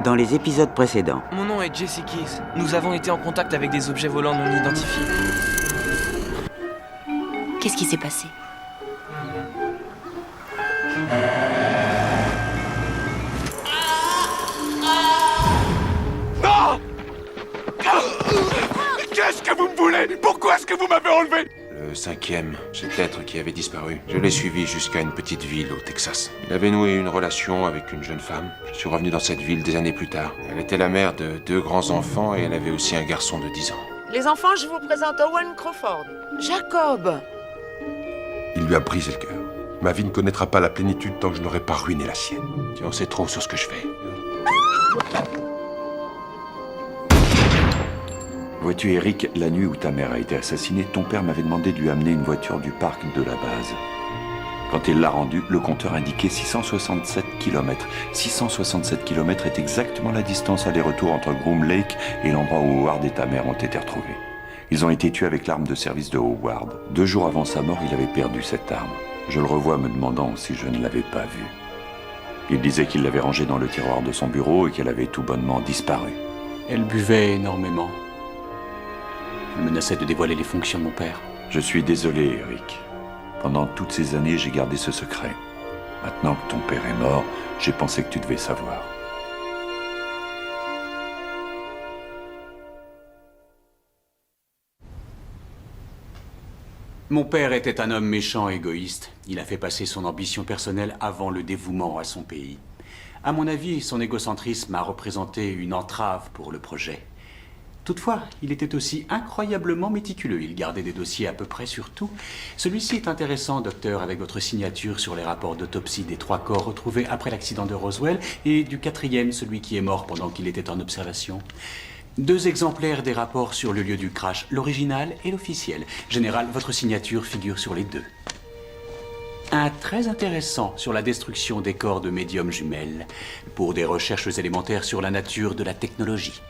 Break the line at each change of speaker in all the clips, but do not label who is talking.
dans les épisodes précédents.
Mon nom est Jesse Keys. Nous avons été en contact avec des objets volants non identifiés.
Qu'est-ce qui s'est passé?
Non! Qu'est-ce que vous me voulez? Pourquoi est-ce que vous m'avez enlevé?
Le cinquième, cet être qui avait disparu. Je l'ai suivi jusqu'à une petite ville au Texas. Il avait noué une relation avec une jeune femme. Je suis revenu dans cette ville des années plus tard. Elle était la mère de 2 grands-enfants et elle avait aussi un garçon de 10 ans.
Les enfants, je vous présente Owen Crawford. Jacob.
Il lui a brisé le cœur. Ma vie ne connaîtra pas la plénitude tant que je n'aurai pas ruiné la sienne.
Tu en sais trop sur ce que je fais.
Vois-tu, Eric, la nuit où ta mère a été assassinée, ton père m'avait demandé de lui amener une voiture du parc de la base. Quand il l'a rendue, le compteur indiquait 667 km. 667 km est exactement la distance aller-retour entre Groom Lake et l'endroit où Howard et ta mère ont été retrouvés. Ils ont été tués avec l'arme de service de Howard. 2 jours avant sa mort, il avait perdu cette arme. Je le revois me demandant si je ne l'avais pas vue. Il disait qu'il l'avait rangée dans le tiroir de son bureau et qu'elle avait tout bonnement disparu.
Elle buvait énormément. Elle menaçait de dévoiler les fonctions de mon père.
Je suis désolé, Eric. Pendant toutes ces années, j'ai gardé ce secret. Maintenant que ton père est mort, j'ai pensé que tu devais savoir.
Mon père était un homme méchant et égoïste. Il a fait passer son ambition personnelle avant le dévouement à son pays. À mon avis, son égocentrisme a représenté une entrave pour le projet. Toutefois, il était aussi incroyablement méticuleux. Il gardait des dossiers à peu près sur tout. Celui-ci est intéressant, docteur, avec votre signature sur les rapports d'autopsie des 3 corps retrouvés après l'accident de Roswell et du 4e, celui qui est mort pendant qu'il était en observation. 2 exemplaires des rapports sur le lieu du crash, l'original et l'officiel. Général, votre signature figure sur les 2. Un très intéressant sur la destruction des corps de médiums jumelles, pour des recherches élémentaires sur la nature de la technologie.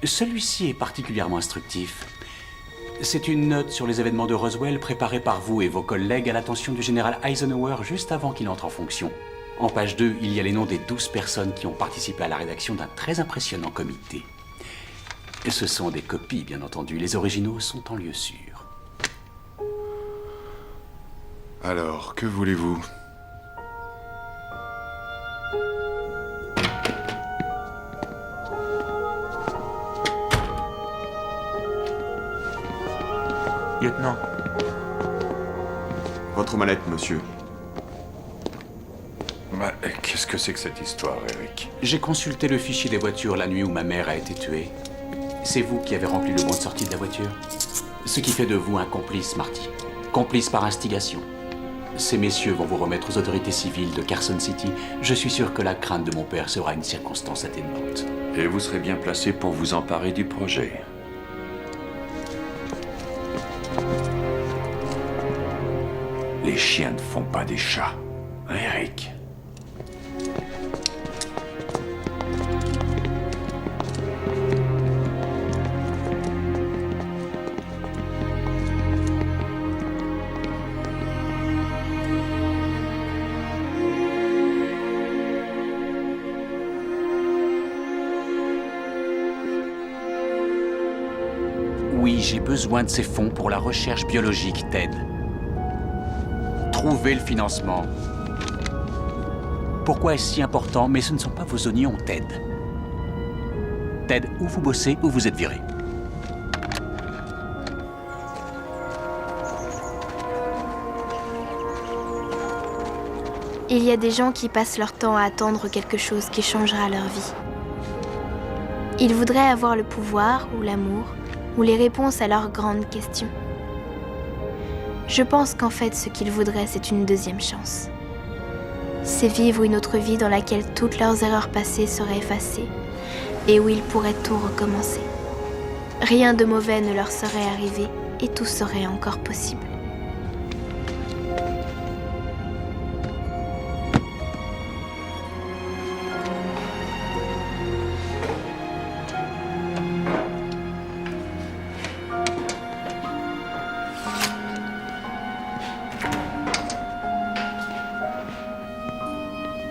Celui-ci est particulièrement instructif. C'est une note sur les événements de Roswell préparée par vous et vos collègues à l'attention du général Eisenhower juste avant qu'il entre en fonction. En page 2, il y a les noms des 12 personnes qui ont participé à la rédaction d'un très impressionnant comité. Ce sont des copies, bien entendu. Les originaux sont en lieu sûr.
Alors, que voulez-vous?
Lieutenant.
Votre mallette, monsieur. Qu'est-ce que c'est que cette histoire, Eric?
J'ai consulté le fichier des voitures la nuit où ma mère a été tuée. C'est vous qui avez rempli le bon de sortie de la voiture. Ce qui fait de vous un complice, Marty. Complice par instigation. Ces messieurs vont vous remettre aux autorités civiles de Carson City. Je suis sûr que la crainte de mon père sera une circonstance atténuante.
Et vous serez bien placé pour vous emparer du projet. Les chiens ne font pas des chats, hein, Eric?
Oui, j'ai besoin de ces fonds pour la recherche biologique, Ted. Trouvez le financement. Pourquoi est-ce si important? Mais ce ne sont pas vos oignons, Ted. Ted, ou vous bossez ou vous êtes viré.
Il y a des gens qui passent leur temps à attendre quelque chose qui changera leur vie. Ils voudraient avoir le pouvoir ou l'amour ou les réponses à leurs grandes questions. Je pense qu'en fait, ce qu'ils voudraient, c'est une deuxième chance. C'est vivre une autre vie dans laquelle toutes leurs erreurs passées seraient effacées et où ils pourraient tout recommencer. Rien de mauvais ne leur serait arrivé et tout serait encore possible.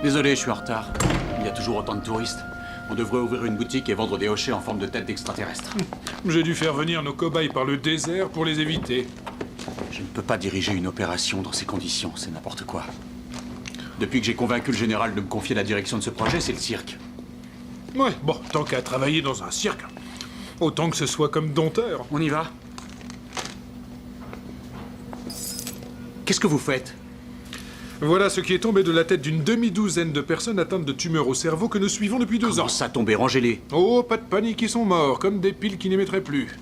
Désolé, je suis en retard. Il y a toujours autant de touristes. On devrait ouvrir une boutique et vendre des hochets en forme de tête d'extraterrestre.
J'ai dû faire venir nos cobayes par le désert pour les éviter.
Je ne peux pas diriger une opération dans ces conditions, c'est n'importe quoi. Depuis que j'ai convaincu le général de me confier la direction de ce projet, c'est le cirque.
Ouais, bon, tant qu'à travailler dans un cirque, autant que ce soit comme dompteur.
On y va? Qu'est-ce que vous faites?
Voilà ce qui est tombé de la tête d'une demi-douzaine de personnes atteintes de tumeurs au cerveau que nous suivons depuis 2 ans.
Comment ça tomber? Rangez-les.
Oh, pas de panique, ils sont morts, comme des piles qui n'émettraient plus.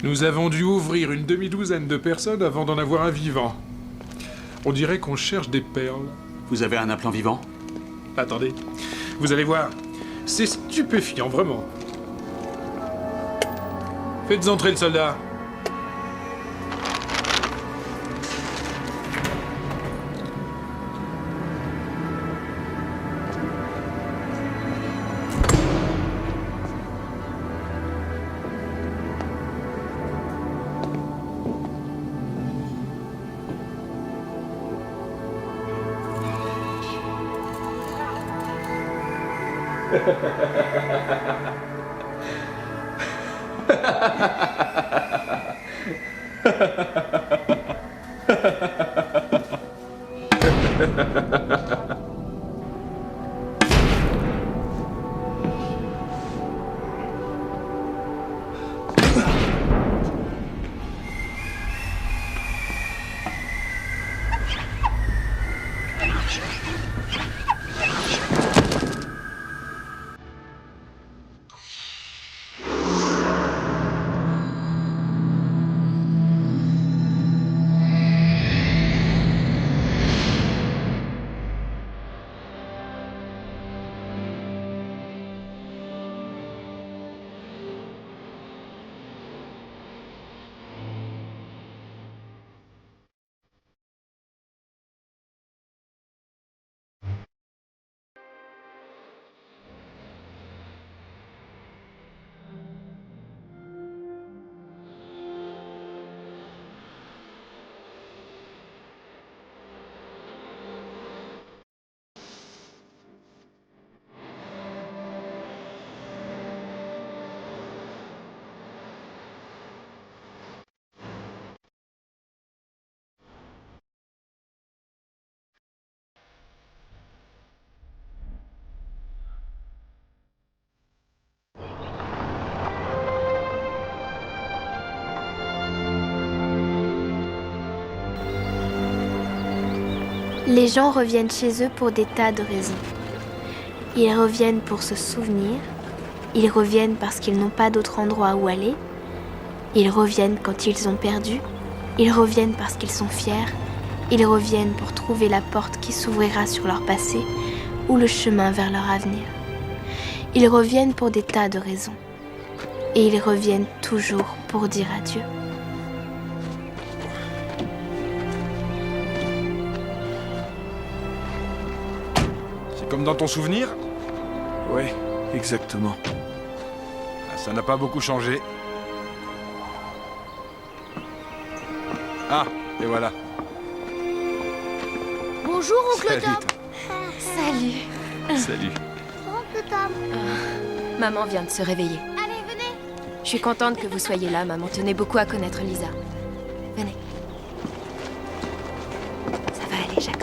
Nous avons dû ouvrir une demi-douzaine de personnes avant d'en avoir un vivant. On dirait qu'on cherche des perles.
Vous avez un implant vivant?
Attendez, vous allez voir, c'est stupéfiant, vraiment. Faites entrer le soldat.
Les gens reviennent chez eux pour des tas de raisons. Ils reviennent pour se souvenir, ils reviennent parce qu'ils n'ont pas d'autre endroit où aller, ils reviennent quand ils ont perdu, ils reviennent parce qu'ils sont fiers, ils reviennent pour trouver la porte qui s'ouvrira sur leur passé ou le chemin vers leur avenir. Ils reviennent pour des tas de raisons. Et ils reviennent toujours pour dire adieu.
C'est comme dans ton souvenir?
Ouais, exactement.
Ah, ça n'a pas beaucoup changé. Ah, et voilà.
Bonjour, oncle
Salut,
Tom.
Salut.
Salut.
Oncle Tom.
Maman vient de se réveiller.
Allez, venez.
Je suis contente que vous soyez là, maman tenait beaucoup à connaître Lisa. Venez. Ça va aller, Jacob.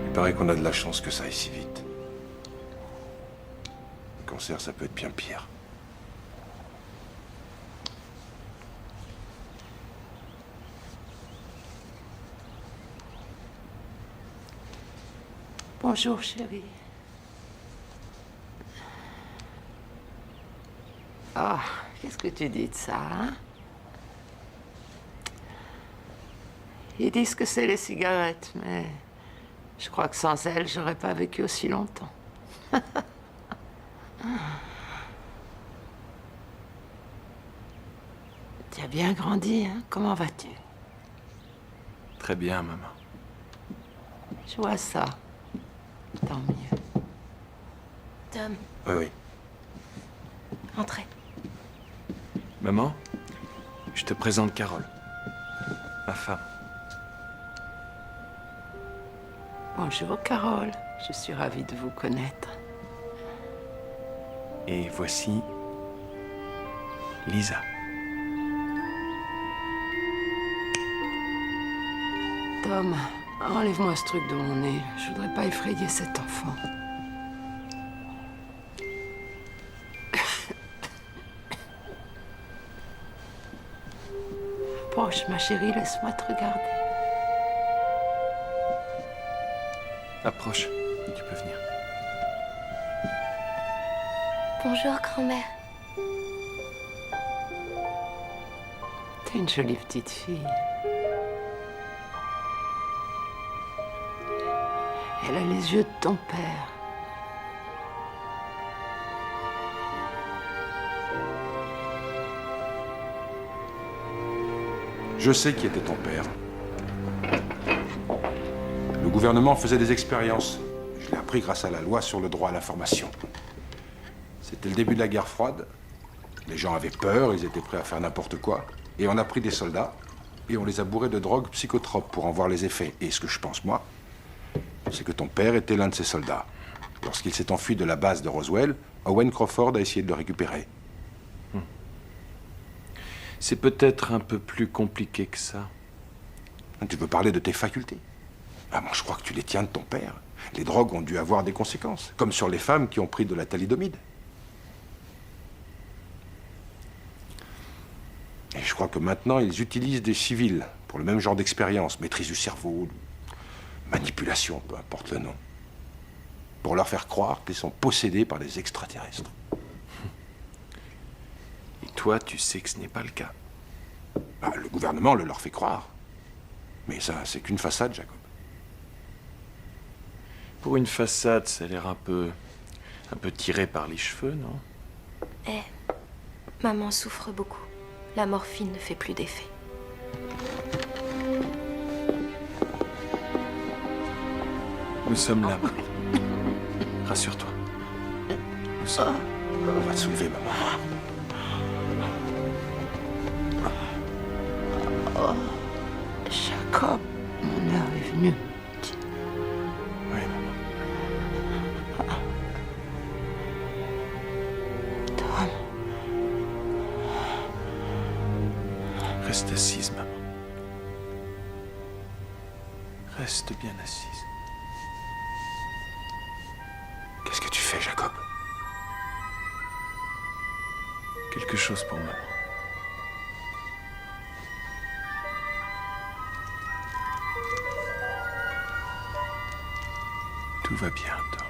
Il paraît qu'on a de la chance que ça aille si vite. Le cancer, ça peut être bien pire.
Bonjour, chérie. Ah, qu'est-ce que tu dis de ça, hein? Ils disent que c'est les cigarettes, mais je crois que sans elles, j'aurais pas vécu aussi longtemps. Tu as bien grandi, hein? Comment vas-tu?
Très bien, maman.
Je vois ça. Tant mieux.
Tom,
Oui, oui.
entrez.
Maman, je te présente Carole, ma femme.
Bonjour, Carole. Je suis ravie de vous connaître.
Et voici Lisa.
Tom, enlève-moi ce truc de mon nez. Je voudrais pas effrayer cet enfant. Approche, ma chérie, laisse-moi te regarder.
Approche, tu peux venir.
Bonjour, grand-mère.
T'es une jolie petite fille. Elle a les yeux de ton père.
Je sais qui était ton père. Le gouvernement faisait des expériences. Je l'ai appris grâce à la loi sur le droit à l'information. C'était le début de la guerre froide. Les gens avaient peur, ils étaient prêts à faire n'importe quoi. Et on a pris des soldats et on les a bourrés de drogues psychotropes pour en voir les effets. Et ce que je pense, moi, c'est que ton père était l'un de ces soldats. Lorsqu'il s'est enfui de la base de Roswell, Owen Crawford a essayé de le récupérer.
C'est peut-être un peu plus compliqué que ça.
Tu veux parler de tes facultés? Ah, moi, je crois que tu les tiens de ton père. Les drogues ont dû avoir des conséquences, comme sur les femmes qui ont pris de la thalidomide. Et je crois que maintenant, ils utilisent des civils pour le même genre d'expérience, maîtrise du cerveau, manipulation, peu importe le nom, pour leur faire croire qu'ils sont possédés par des extraterrestres.
Et toi, tu sais que ce n'est pas le cas.
Bah, le gouvernement le leur fait croire. Mais ça, c'est qu'une façade, Jacob.
Pour une façade, ça a l'air un peu tiré par les cheveux, non?
Maman souffre beaucoup. La morphine ne fait plus d'effet.
Nous sommes là, maman. Rassure-toi. Nous sommes là.
On va te soulever, maman.
Jacob, mon heure est venue.
Oui, maman.
Tom,
Reste assise, maman. Reste bien assise.
Qu'est-ce que tu fais, Jacob?
Quelque chose pour maman. Tout va bien, Tom.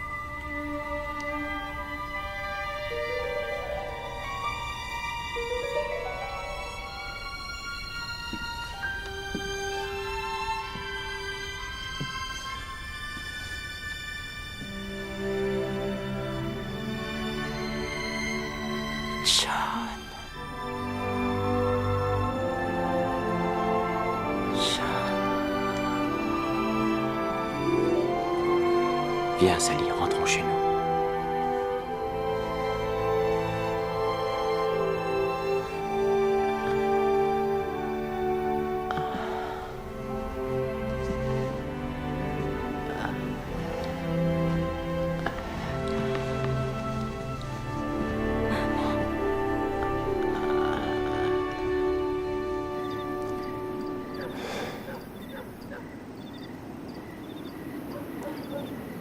John.
Viens, Sally, rentrons chez nous.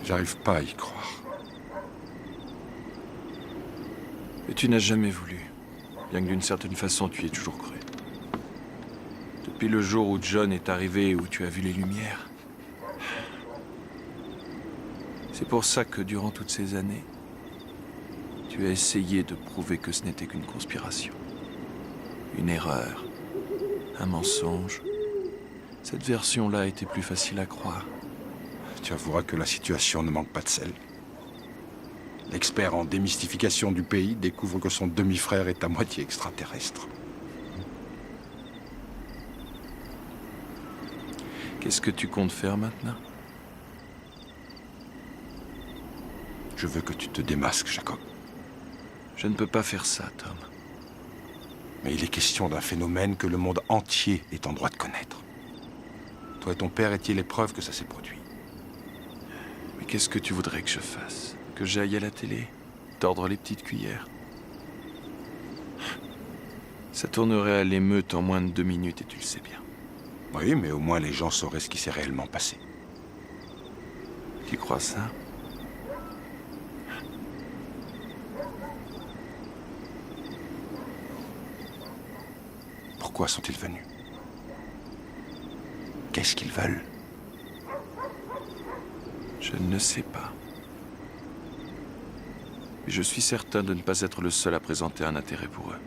J'arrive pas à y croire.
Et tu n'as jamais voulu. Bien que d'une certaine façon, tu y aies toujours cru. Depuis le jour où John est arrivé et où tu as vu les lumières. C'est pour ça que durant toutes ces années, tu as essayé de prouver que ce n'était qu'une conspiration. Une erreur. Un mensonge. Cette version-là était plus facile à croire.
Tu avoueras que la situation ne manque pas de sel. L'expert en démystification du pays découvre que son demi-frère est à moitié extraterrestre.
Qu'est-ce que tu comptes faire maintenant?
Je veux que tu te démasques, Jacob.
Je ne peux pas faire ça, Tom.
Mais il est question d'un phénomène que le monde entier est en droit de connaître. Toi et ton père étiez les preuves que ça s'est produit.
Mais qu'est-ce que tu voudrais que je fasse? Que j'aille à la télé? Tordre les petites cuillères? Ça tournerait à l'émeute en moins de 2 minutes et tu le sais bien.
Oui, mais au moins les gens sauraient ce qui s'est réellement passé.
Tu crois ça?
Pourquoi sont-ils venus? Qu'est-ce qu'ils veulent?
Je ne sais pas. Mais je suis certain de ne pas être le seul à présenter un intérêt pour eux.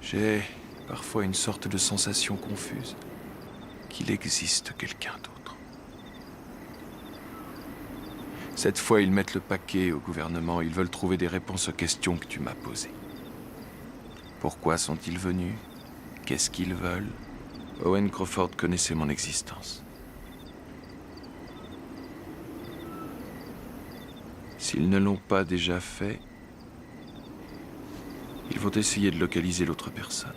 J'ai parfois une sorte de sensation confuse qu'il existe quelqu'un d'autre. Cette fois, ils mettent le paquet au gouvernement. Ils veulent trouver des réponses aux questions que tu m'as posées. Pourquoi sont-ils venus? Qu'est-ce qu'ils veulent? Owen Crawford connaissait mon existence. S'ils ne l'ont pas déjà fait, ils vont essayer de localiser l'autre personne.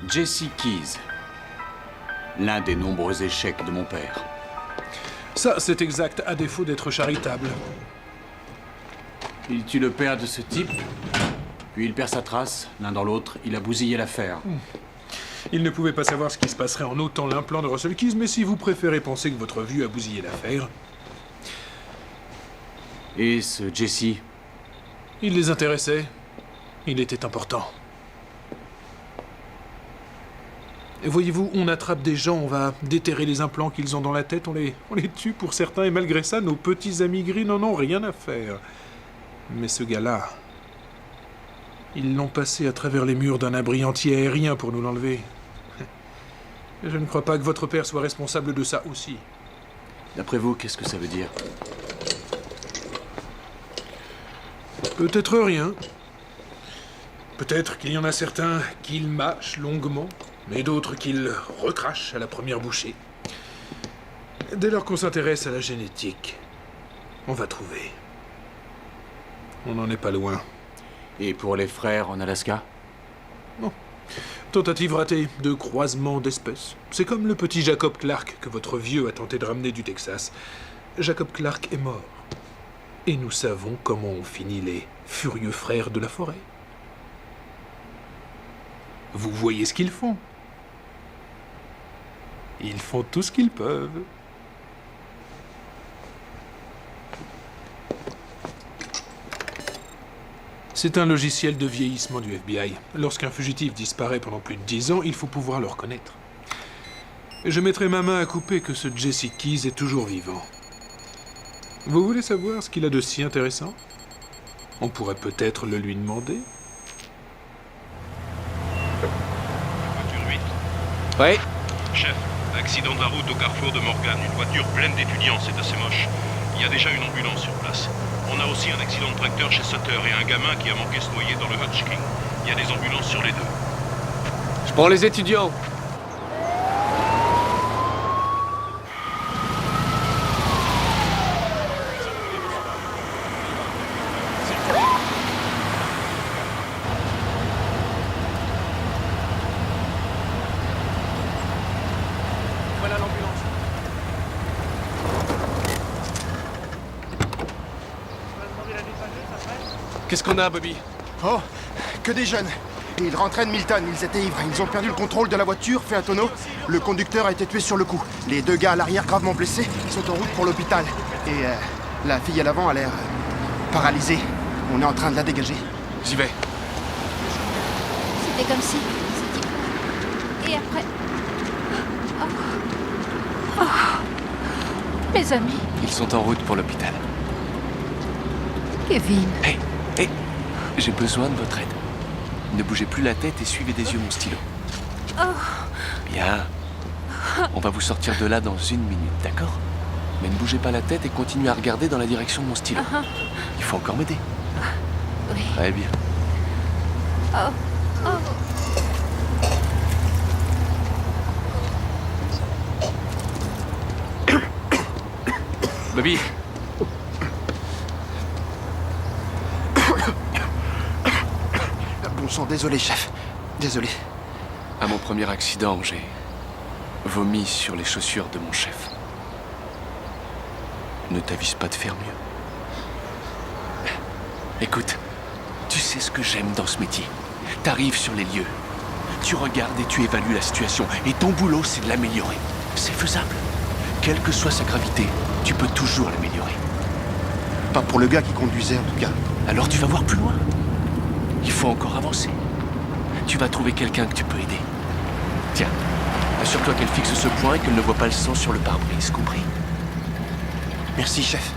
Jesse Keys. L'un des nombreux échecs de mon père.
Ça, c'est exact, à défaut d'être charitable.
Il tue le père de ce type, puis il perd sa trace. L'un dans l'autre, il a bousillé l'affaire.
Il ne pouvait pas savoir ce qui se passerait en ôtant l'implant de Russell Keys, mais si vous préférez penser que votre vieux a bousillé l'affaire...
Et ce Jesse?
Il les intéressait. Il était important. Et voyez-vous, on attrape des gens, on va déterrer les implants qu'ils ont dans la tête, on les tue pour certains, et malgré ça, nos petits amis gris n'en ont rien à faire. Mais ce gars-là, ils l'ont passé à travers les murs d'un abri anti-aérien pour nous l'enlever. Je ne crois pas que votre père soit responsable de ça aussi.
D'après vous, qu'est-ce que ça veut dire?
Peut-être rien. Peut-être qu'il y en a certains qui le mâchent longuement, mais d'autres qui le recrachent à la première bouchée. Dès lors qu'on s'intéresse à la génétique, on va trouver. On n'en est pas loin.
Et pour les frères en Alaska?
Non. Tentative ratée de croisement d'espèces. C'est comme le petit Jacob Clark que votre vieux a tenté de ramener du Texas. Jacob Clark est mort. Et nous savons comment ont fini les furieux frères de la forêt. Vous voyez ce qu'ils font. Ils font tout ce qu'ils peuvent. C'est un logiciel de vieillissement du FBI. Lorsqu'un fugitif disparaît pendant plus de 10 ans, il faut pouvoir le reconnaître. Je mettrai ma main à couper que ce Jesse Keys est toujours vivant. Vous voulez savoir ce qu'il a de si intéressant? On pourrait peut-être le lui demander.
Voiture 8.
Oui.
Chef, accident de la route au carrefour de Morgan. Une voiture pleine d'étudiants, c'est assez moche. Il y a déjà une ambulance sur place. On a aussi un accident de tracteur chez Sutter et un gamin qui a manqué se noyer dans le Hodge King. Il y a des ambulances sur les deux.
Je prends les étudiants.
Voilà l'ambulance.
Qu'est-ce qu'on a, Bobby?
Oh, que des jeunes. Et ils rentraient de Milton, ils étaient ivres. Ils ont perdu le contrôle de la voiture, fait un tonneau. Le conducteur a été tué sur le coup. Les 2 gars à l'arrière gravement blessés sont en route pour l'hôpital. Et la fille à l'avant a l'air paralysée. On est en train de la dégager.
J'y vais.
C'était comme si... c'était... Et après...
Mes amis.
Ils sont en route pour l'hôpital.
Kevin.
Hé, j'ai besoin de votre aide. Ne bougez plus la tête et suivez des yeux mon stylo. Bien. On va vous sortir de là dans 1 minute, d'accord? Mais ne bougez pas la tête et continuez à regarder dans la direction de mon stylo. Il faut encore m'aider.
Oui.
Très bien. Bobby.
Bon sang, désolé, chef. Désolé.
À mon premier accident, j'ai vomi sur les chaussures de mon chef. Ne t'avise pas de faire mieux. Écoute, tu sais ce que j'aime dans ce métier. T'arrives sur les lieux, tu regardes et tu évalues la situation. Et ton boulot, c'est de l'améliorer. C'est faisable. Quelle que soit sa gravité, tu peux toujours l'améliorer.
Pas pour le gars qui conduisait, en tout cas.
Alors tu vas voir plus loin. Il faut encore avancer. Tu vas trouver quelqu'un que tu peux aider. Tiens, assure-toi qu'elle fixe ce point et qu'elle ne voit pas le sang sur le pare-brise, compris?
Merci, chef.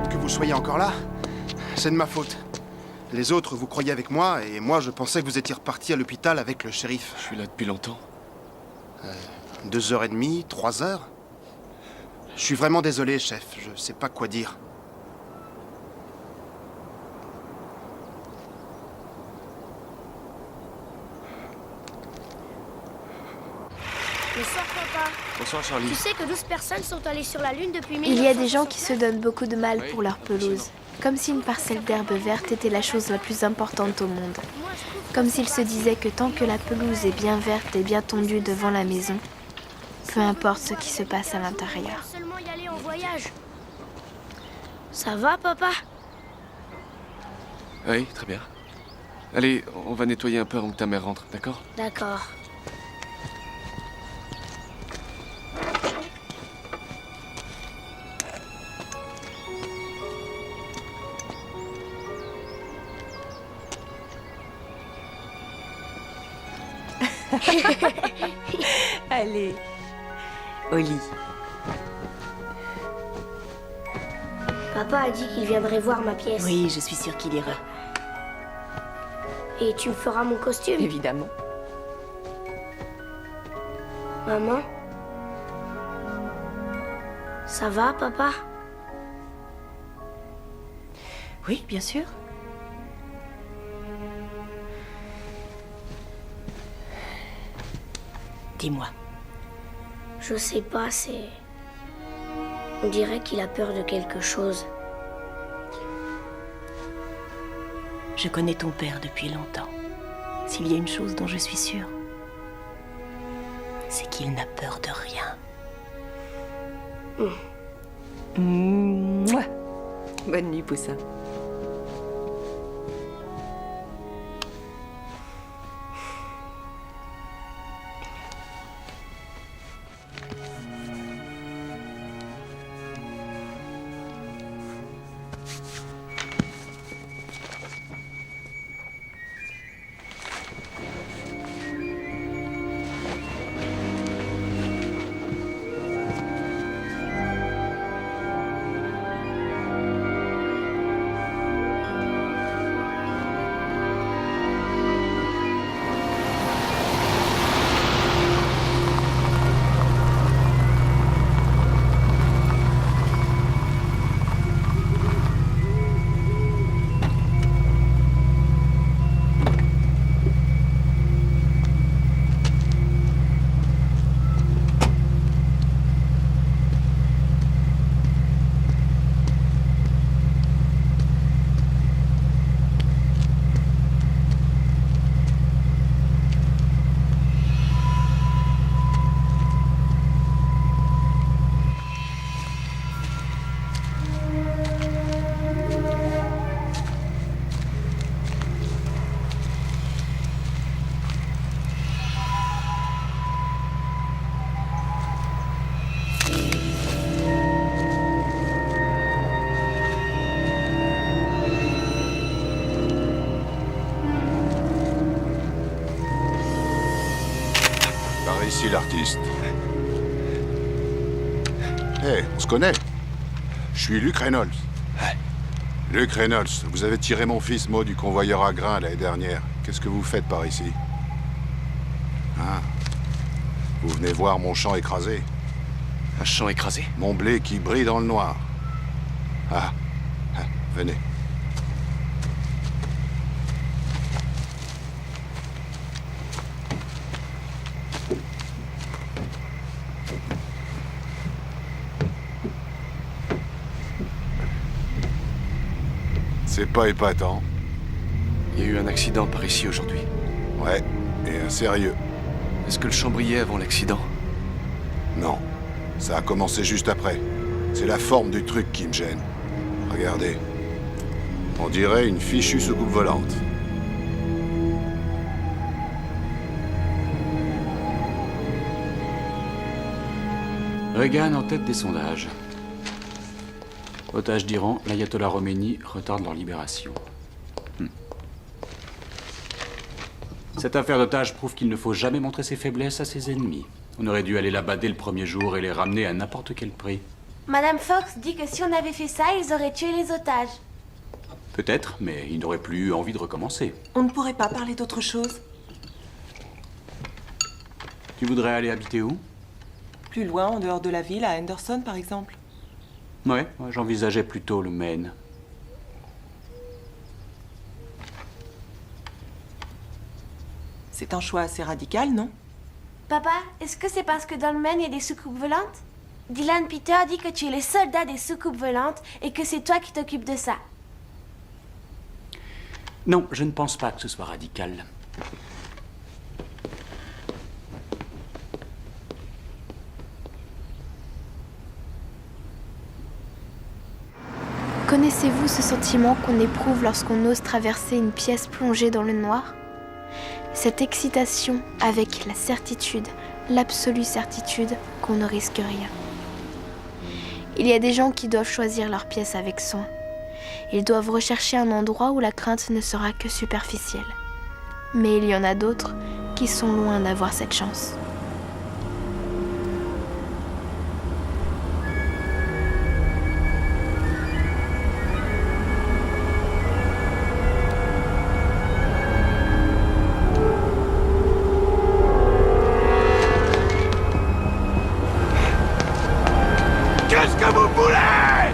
Que vous soyez encore là, c'est de ma faute. Les autres, vous croyez avec moi, et moi, je pensais que vous étiez reparti à l'hôpital avec le shérif.
Je suis là depuis longtemps.
2h30, 3 heures. Je suis vraiment désolé, chef. Je sais pas quoi dire.
Bonsoir, papa.
Bonsoir, Charlie.
Tu sais que 12 personnes sont allées sur la Lune depuis 1969.
Il y a des gens qui se donnent beaucoup de mal pour leur pelouse. Comme si une parcelle d'herbe verte était la chose la plus importante au monde. Comme s'ils se disaient que tant que la pelouse est bien verte et bien tondue devant la maison, peu importe ce qui se passe à l'intérieur.
Seulement y aller en voyage. Ça va, papa?
Oui, très bien. Allez, on va nettoyer un peu avant que ta mère rentre, d'accord?
D'accord.
Allez, au lit.
Papa a dit qu'il viendrait voir ma pièce.
Oui, je suis sûre qu'il ira.
Et tu me feras mon costume?
Évidemment.
Maman? Ça va, papa?
Oui, bien sûr. Dis-moi.
Je sais pas, c'est... On dirait qu'il a peur de quelque chose.
Je connais ton père depuis longtemps. S'il y a une chose dont je suis sûre, c'est qu'il n'a peur de rien. Mouah. Bonne nuit, Poussin.
ici l'artiste. Hé, on se connaît. Je suis Luke Reynolds. Luke Reynolds, vous avez tiré mon fils Mo du convoyeur à grains l'année dernière. Qu'est-ce que vous faites par ici? Hein? Vous venez voir mon champ écrasé.
Un champ écrasé?
Mon blé qui brille dans le noir. Ah, venez. C'est pas épatant.
Il y a eu un accident par ici aujourd'hui.
Ouais, et un sérieux.
Est-ce que le champ brillait avant l'accident?
Non, ça a commencé juste après. C'est la forme du truc qui me gêne. Regardez. On dirait une fichue soucoupe volante.
Reagan en tête des sondages. Otages d'Iran, l'ayatollah Khomeini retarde leur libération. Cette affaire d'otages prouve qu'il ne faut jamais montrer ses faiblesses à ses ennemis. On aurait dû aller là-bas dès le premier jour et les ramener à n'importe quel prix.
Madame Fox dit que si on avait fait ça, ils auraient tué les otages.
Peut-être, mais ils n'auraient plus eu envie de recommencer.
On ne pourrait pas parler d'autre chose?
Tu voudrais aller habiter où?
Plus loin, en dehors de la ville, à Henderson par exemple.
Ouais, j'envisageais plutôt le Maine.
C'est un choix assez radical, non?
Papa, est-ce que c'est parce que dans le Maine, il y a des soucoupes volantes? Dylan Peter dit que tu es le soldat des soucoupes volantes et que c'est toi qui t'occupes de ça.
Non, je ne pense pas que ce soit radical.
Connaissez-vous ce sentiment qu'on éprouve lorsqu'on ose traverser une pièce plongée dans le noir? Cette excitation avec la certitude, l'absolue certitude qu'on ne risque rien. Il y a des gens qui doivent choisir leur pièce avec soin. Ils doivent rechercher un endroit où la crainte ne sera que superficielle. Mais il y en a d'autres qui sont loin d'avoir cette chance.
Qu'est-ce que vous voulez?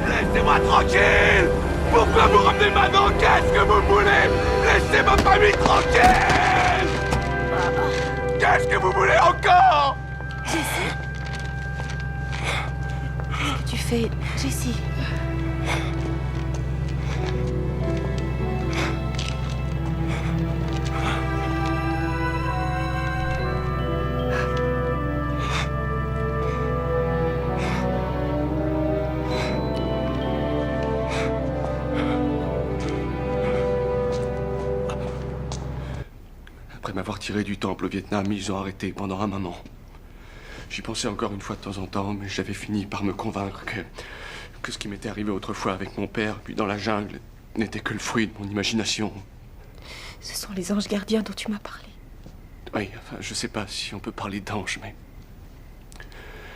Laissez-moi tranquille! Pourquoi vous ramenez maintenant? Qu'est-ce que vous voulez? Laissez ma famille tranquille! Qu'est-ce que vous voulez encore?
Jessie? Qu'est-ce que tu fais, Jessie?
Après m'avoir tiré du temple au Vietnam, ils ont arrêté pendant un moment. J'y pensais encore une fois de temps en temps, mais j'avais fini par me convaincre que ce qui m'était arrivé autrefois avec mon père, puis dans la jungle, n'était que le fruit de mon imagination.
Ce sont les anges gardiens dont tu m'as parlé.
Oui, enfin, je sais pas si on peut parler d'anges, mais...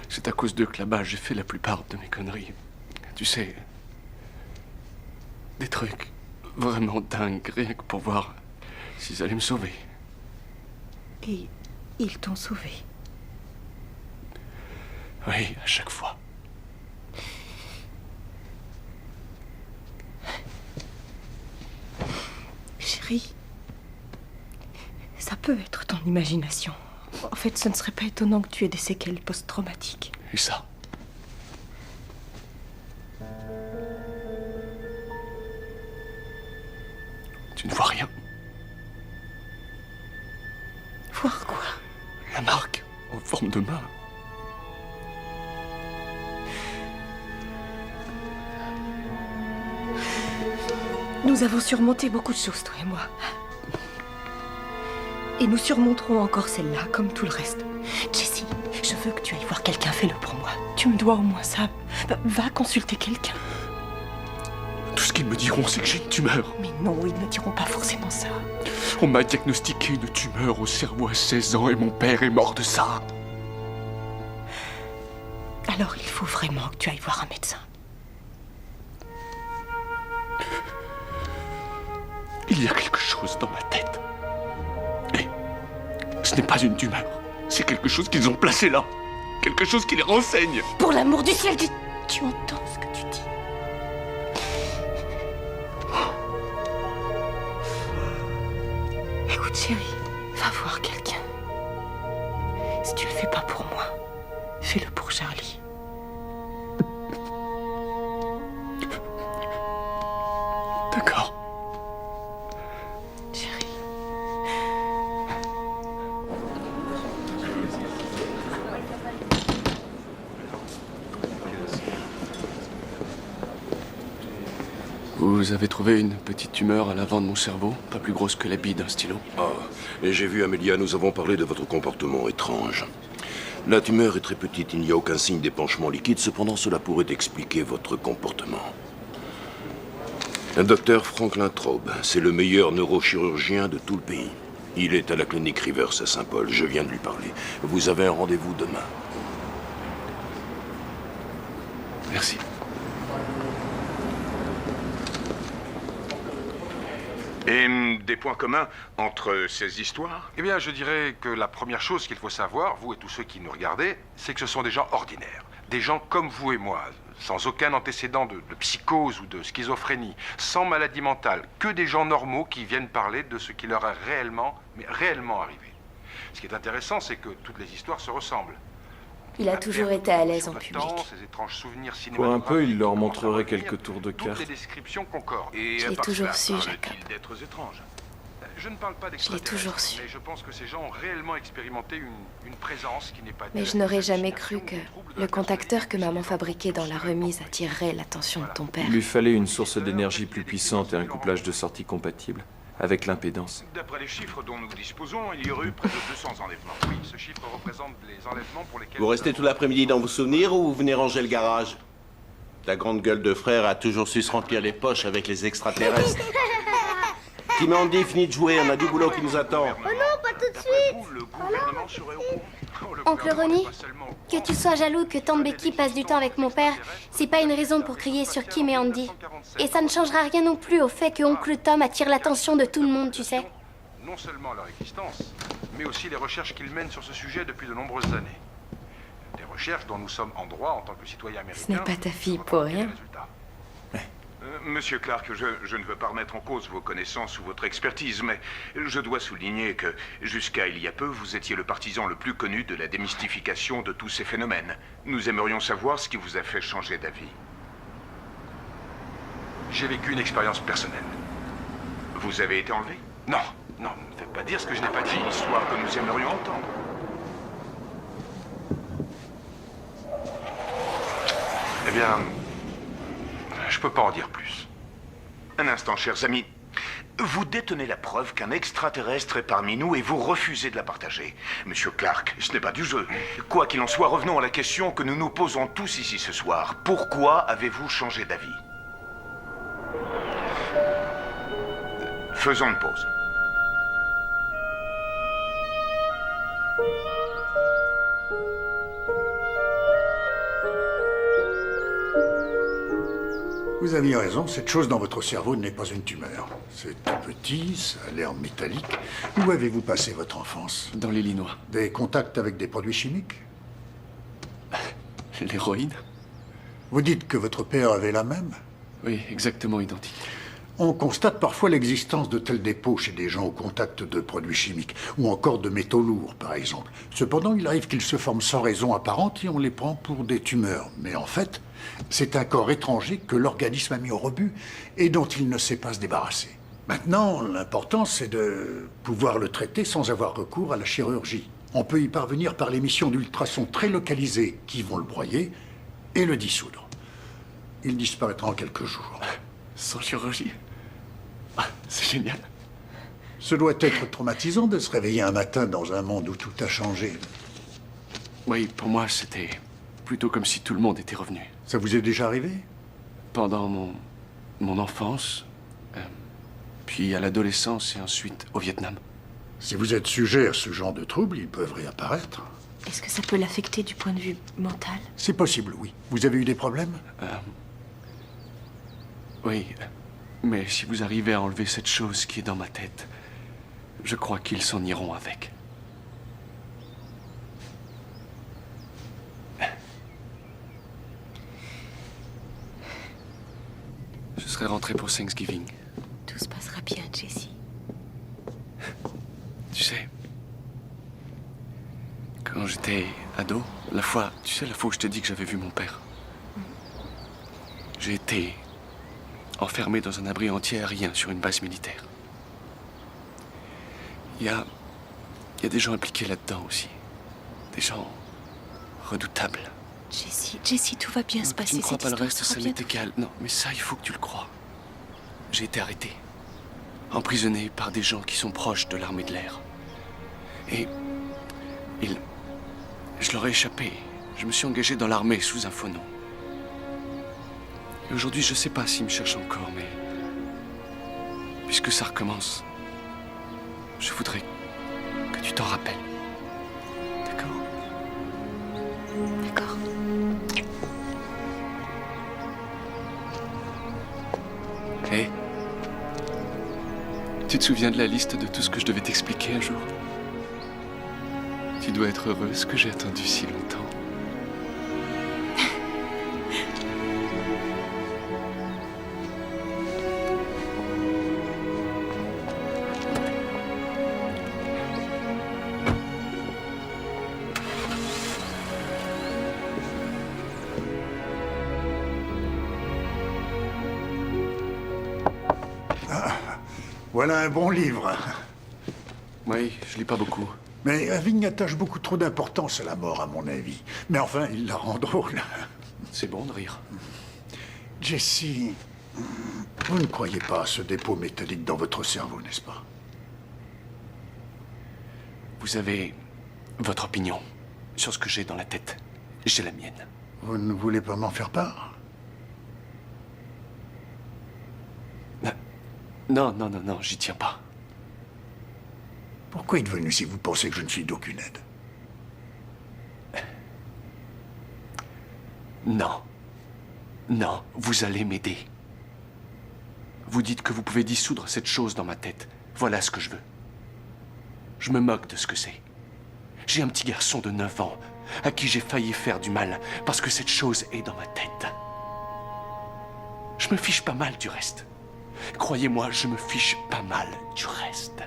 c'est à cause d'eux que là-bas, j'ai fait la plupart de mes conneries. Tu sais... des trucs vraiment dingues, rien que pour voir s'ils allaient me sauver.
Et ils t'ont sauvé.
Oui, à chaque fois.
Chérie, ça peut être ton imagination. En fait, ce ne serait pas étonnant que tu aies des séquelles post-traumatiques.
Et ça? Tu ne vois rien?
Voir quoi?
La marque, en forme de main.
Nous avons surmonté beaucoup de choses, toi et moi. Et nous surmonterons encore celle-là, comme tout le reste. Jessie, je veux que tu ailles voir quelqu'un, fais-le pour moi. Tu me dois au moins ça. Va consulter quelqu'un.
Tout ce qu'ils me diront, c'est que j'ai une tumeur.
Mais non, ils ne diront pas forcément ça.
On m'a diagnostiqué une tumeur au cerveau à 16 ans et mon père est mort de ça.
Alors il faut vraiment que tu ailles voir un médecin.
Il y a quelque chose dans ma tête. Et ce n'est pas une tumeur. C'est quelque chose qu'ils ont placé là. Quelque chose qui les renseigne.
Pour l'amour du ciel, tu entends ce que tu dis? Écoute, chérie, va voir quelqu'un. Si tu le fais pas pour moi, fais-le pour Charlie.
D'accord.
Chérie.
Vous avez trouvé une petite tumeur à l'avant de mon cerveau, pas plus grosse que la bille d'un stylo.
Ah, et j'ai vu Amélia, nous avons parlé de votre comportement étrange. La tumeur est très petite, il n'y a aucun signe d'épanchement liquide, cependant cela pourrait expliquer votre comportement. Dr Franklin Traub, c'est le meilleur neurochirurgien de tout le pays. Il est à la clinique Rivers à Saint-Paul, je viens de lui parler. Vous avez un rendez-vous demain.
Merci.
Et des points communs entre ces histoires? Eh bien, je dirais que la première chose qu'il faut savoir, vous et tous ceux qui nous regardez, c'est que ce sont des gens ordinaires. Des gens comme vous et moi, sans aucun antécédent de psychose ou de schizophrénie, sans maladie mentale, que des gens normaux qui viennent parler de ce qui leur est réellement, mais réellement arrivé. Ce qui est intéressant, c'est que toutes les histoires se ressemblent.
Il a toujours été à l'aise en public.
Pour un peu, il leur montrerait quelques tours de
Toutes
cartes.
les descriptions concordent.
Je l'ai toujours su, Jacob.
D'êtres étranges. Je ne parle pas
Je l'ai toujours su.
mais je pense que ces gens ont réellement expérimenté une présence qui n'est pas...
Mais je n'aurais jamais cru que le contacteur que maman fabriquait dans la remise attirerait l'attention de ton père.
Il lui fallait une source d'énergie plus puissante et un couplage de sorties compatible avec l'impédance.
D'après les chiffres dont nous disposons, il y aurait eu près de 200 enlèvements. Oui, ce chiffre représente les enlèvements pour lesquels...
Vous restez tout l'après-midi dans vos souvenirs ou vous venez ranger le garage? Ta grande gueule de frère a toujours su se remplir les poches avec les extraterrestres. Tim et Andy, fini de jouer, on a du boulot qui nous attend.
Oh non, pas tout de suite. Oncle Ronnie, que tu sois jaloux que tante Becky passe du temps avec mon père, c'est pas une raison pour crier sur Kim et Andy. Et ça ne changera rien non plus au fait que oncle Tom attire l'attention de tout le monde, tu sais.
Non seulement leur existence, mais aussi les recherches qu'ils mènent sur ce sujet depuis de nombreuses années. Des recherches dont nous sommes en droit en tant que citoyens américains.
Ce n'est pas ta fille pour rien.
Monsieur Clark, je ne veux pas remettre en cause vos connaissances ou votre expertise, mais je dois souligner que, jusqu'à il y a peu, vous étiez le partisan le plus connu de la démystification de tous ces phénomènes. Nous aimerions savoir ce qui vous a fait changer d'avis.
J'ai vécu une expérience personnelle.
Vous avez été enlevé?
Non, non, ne faites pas dire ce que je n'ai pas dit.
Une histoire que nous aimerions entendre.
Eh bien, je peux pas en dire plus.
Un instant, chers amis. Vous détenez la preuve qu'un extraterrestre est parmi nous et vous refusez de la partager. Monsieur Clark, ce n'est pas du jeu. Quoi qu'il en soit, revenons à la question que nous nous posons tous ici ce soir. Pourquoi avez-vous changé d'avis? Faisons une pause.
Vous aviez raison, cette chose dans votre cerveau n'est pas une tumeur. C'est tout petit, ça a l'air métallique. Où avez-vous passé votre enfance?
Dans l'Illinois.
Des contacts avec des produits chimiques?
L'héroïne?
Vous dites que votre père avait la même?
Oui, exactement identique.
On constate parfois l'existence de tels dépôts chez des gens au contact de produits chimiques, ou encore de métaux lourds, par exemple. Cependant, il arrive qu'ils se forment sans raison apparente et on les prend pour des tumeurs. Mais en fait, c'est un corps étranger que l'organisme a mis au rebut et dont il ne sait pas se débarrasser. Maintenant, l'important, c'est de pouvoir le traiter sans avoir recours à la chirurgie. On peut y parvenir par l'émission d'ultrasons très localisés qui vont le broyer et le dissoudre. Il disparaîtra en quelques jours.
Sans chirurgie? Ah, c'est génial.
Ce doit être traumatisant de se réveiller un matin dans un monde où tout a changé.
Oui, pour moi, c'était plutôt comme si tout le monde était revenu.
Ça vous est déjà arrivé?
Pendant mon mon enfance, puis à l'adolescence et ensuite au Vietnam.
Si vous êtes sujet à ce genre de troubles, ils peuvent réapparaître.
Est-ce que ça peut l'affecter du point de vue mental?
C'est possible, oui. Vous avez eu des problèmes?
Oui, mais si vous arrivez à enlever cette chose qui est dans ma tête, je crois qu'ils s'en iront avec. Je serai rentré pour Thanksgiving.
Tout se passera bien, Jessie.
Tu sais, quand j'étais ado, la fois où je t'ai dit que j'avais vu mon père, j'ai été enfermé dans un abri anti-aérien sur une base militaire. Il y a des gens impliqués là-dedans aussi. Des gens redoutables.
Jessie, tout va bien se passer.
Tu ne crois pas le reste,
sera
ça
bien.
m'est égal. Non, mais ça, il faut que tu le crois. J'ai été arrêté. Emprisonné par des gens qui sont proches de l'armée de l'air. Et je leur ai échappé. Je me suis engagé dans l'armée sous un faux nom. Et aujourd'hui, je sais pas s'ils me cherchent encore, mais puisque ça recommence, je voudrais que tu t'en rappelles. D'accord?
D'accord.
Hé, tu te souviens de la liste de tout ce que je devais t'expliquer un jour? Tu dois être heureuse que j'ai attendu si longtemps.
Voilà un bon livre.
Oui, je lis pas beaucoup.
Mais Irving attache beaucoup trop d'importance à la mort, à mon avis. Mais enfin, il la rend drôle.
C'est bon de rire.
Jessie, vous ne croyez pas à ce dépôt métallique dans votre cerveau, n'est-ce pas?
Vous avez votre opinion sur ce que j'ai dans la tête. J'ai la mienne.
Vous ne voulez pas m'en faire part?
Non, j'y tiens pas.
Pourquoi êtes venu si vous pensez que je ne suis d'aucune aide?
Non, vous allez m'aider. Vous dites que vous pouvez dissoudre cette chose dans ma tête. Voilà ce que je veux. Je me moque de ce que c'est. J'ai un petit garçon de 9 ans à qui j'ai failli faire du mal parce que cette chose est dans ma tête. Je me fiche pas mal du reste. Croyez-moi, je me fiche pas mal du reste.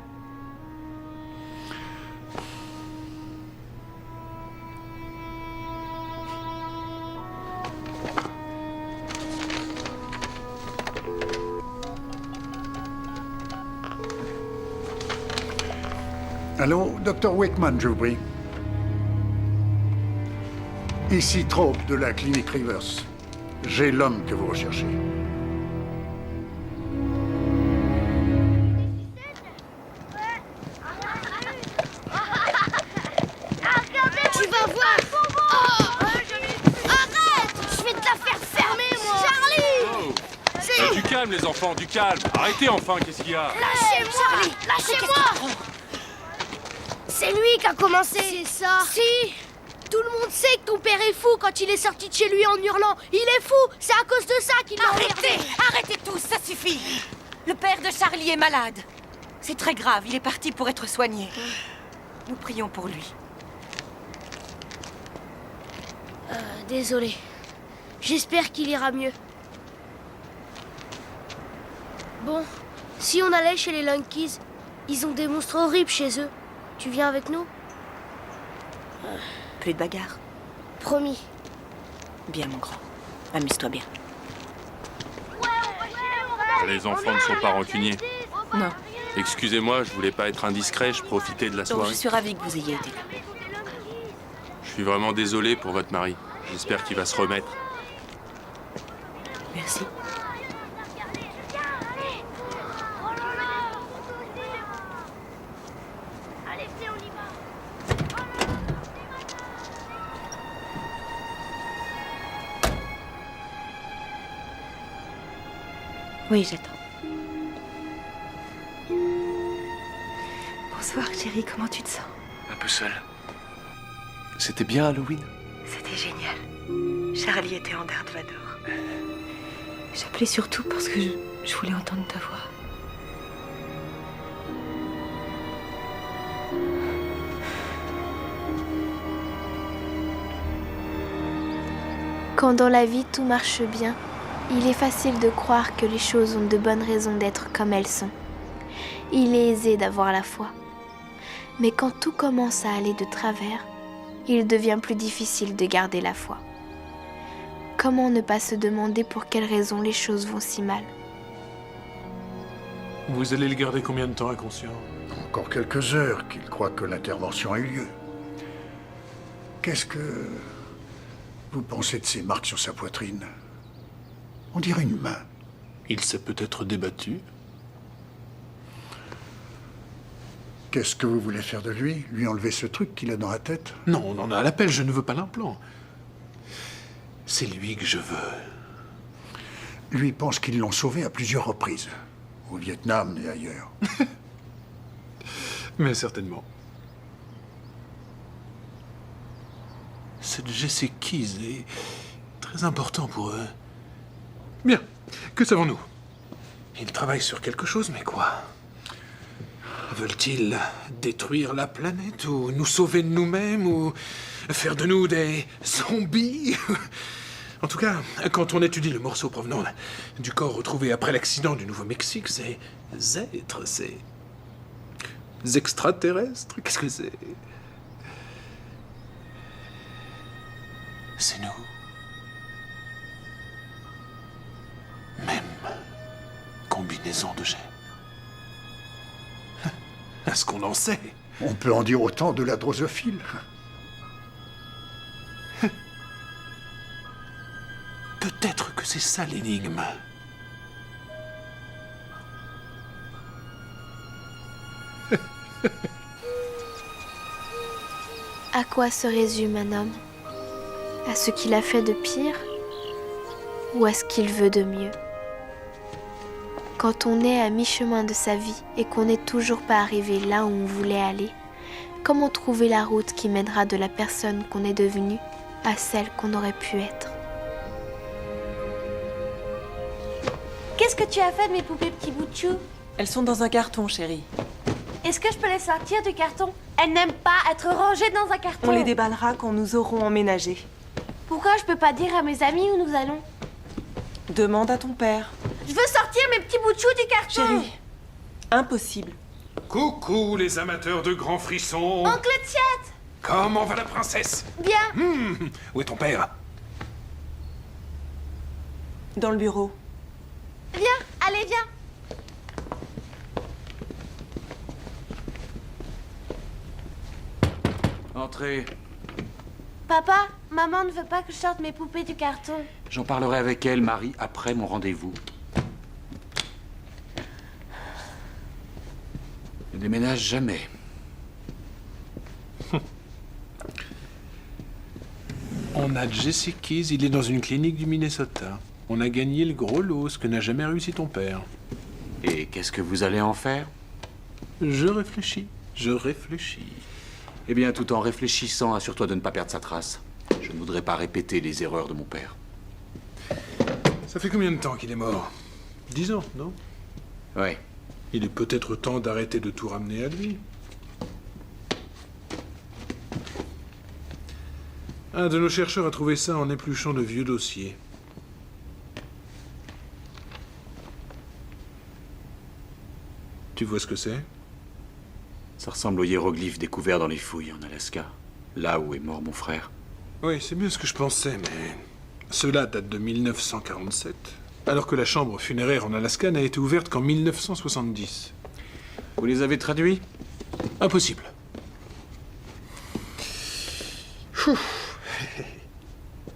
Allô, Dr. Wakeman, je vous prie. Ici Traub, de la clinique Rivers. J'ai l'homme que vous recherchez.
Tu vas voir. Oh, arrête. Je vais te la faire fermer, moi. Charlie.
Du calme, les enfants, du calme. Arrêtez enfin, qu'est-ce qu'il y a?
Lâchez-moi. Lâchez-moi. C'est lui qui a commencé. C'est ça. Si. Tout le monde sait que ton père est fou quand il est sorti de chez lui en hurlant. Il est fou. C'est à cause de ça qu'il l'a emmerdé.
Arrêtez tous, ça suffit. Le père de Charlie est malade. C'est très grave, il est parti pour être soigné. Nous prions pour lui.
Désolé. J'espère qu'il ira mieux. Bon, si on allait chez les Lunkies, ils ont des monstres horribles chez eux. Tu viens avec nous?
Plus de bagarre.
Promis.
Bien, mon grand. Amuse-toi bien.
Les enfants ne sont pas rancuniers.
Non.
Excusez-moi, je voulais pas être indiscret, je profitais de la
Donc,
soirée.
je suis ravie que vous ayez été là.
Je suis vraiment désolé pour votre mari. J'espère qu'il va se remettre.
Merci.
Oui, j'attends. Bonsoir, chérie, comment tu te sens?
Un peu seul. C'était bien Halloween?
C'était génial. Charlie était en Darth Vader. J'appelais surtout parce que je voulais entendre ta voix.
Quand dans la vie tout marche bien, il est facile de croire que les choses ont de bonnes raisons d'être comme elles sont. Il est aisé d'avoir la foi. Mais quand tout commence à aller de travers, il devient plus difficile de garder la foi. Comment ne pas se demander pour quelles raisons les choses vont si mal?
Vous allez le garder combien de temps inconscient?
Encore quelques heures qu'il croit que l'intervention a eu lieu. Qu'est-ce que vous pensez de ces marques sur sa poitrine? On dirait une main.
Il s'est peut-être débattu.
Qu'est-ce que vous voulez faire de lui? Lui enlever ce truc qu'il a dans la tête?
Non, on en a à l'appel, je ne veux pas l'implant. C'est lui que je veux.
Lui pense qu'ils l'ont sauvé à plusieurs reprises. Au Vietnam et ailleurs.
Mais certainement. Cette Jesse Keys est très important pour eux. Bien, que savons-nous? Ils travaillent sur quelque chose, mais quoi? Veulent-ils détruire la planète, ou nous sauver de nous-mêmes, ou faire de nous des zombies? En tout cas, quand on étudie le morceau provenant du corps retrouvé après l'accident du Nouveau-Mexique, ces êtres, ces extraterrestres, qu'est-ce que c'est? C'est nous. Même combinaison de gènes. Est-ce qu'on en sait?
On peut en dire autant de la drosophile.
Peut-être que c'est ça l'énigme.
À quoi se résume un homme? À ce qu'il a fait de pire? Ou à ce qu'il veut de mieux? Quand on est à mi-chemin de sa vie et qu'on n'est toujours pas arrivé là où on voulait aller, comment trouver la route qui mènera de la personne qu'on est devenue à celle qu'on aurait pu être?
Qu'est-ce que tu as fait de mes poupées petits bouts de chou?
Elles sont dans un carton, chérie.
Est-ce que je peux les sortir du carton? Elles n'aiment pas être rangées dans un carton.
On les déballera quand nous aurons emménagé.
Pourquoi je peux pas dire à mes amis où nous allons?
Demande à ton père.
Je veux sortir mes petits bouts de chou du carton.
Chérie, impossible.
Coucou les amateurs de grands frissons.
Oncle Tiet!
Comment va la princesse?
Bien.
Où est ton père?
Dans le bureau.
Viens, allez, viens.
Entrez.
Papa, maman ne veut pas que je sorte mes poupées du carton.
J'en parlerai avec elle, Marie, après mon rendez-vous. Ne déménage jamais.
On a Jesse Keys, il est dans une clinique du Minnesota. On a gagné le gros lot, ce que n'a jamais réussi ton père.
Et qu'est-ce que vous allez en faire?
Je réfléchis.
Eh bien, tout en réfléchissant, assure-toi de ne pas perdre sa trace. Je ne voudrais pas répéter les erreurs de mon père.
Ça fait combien de temps qu'il est mort? 10 ans, non?
Ouais.
Il est peut-être temps d'arrêter de tout ramener à lui. Un de nos chercheurs a trouvé ça en épluchant de vieux dossiers. Tu vois ce que c'est?
Ça ressemble aux hiéroglyphes découverts dans les fouilles en Alaska, là où est mort mon frère.
Oui, c'est bien ce que je pensais, mais cela date de 1947, alors que la chambre funéraire en Alaska n'a été ouverte qu'en 1970.
Vous les avez traduits?
Impossible.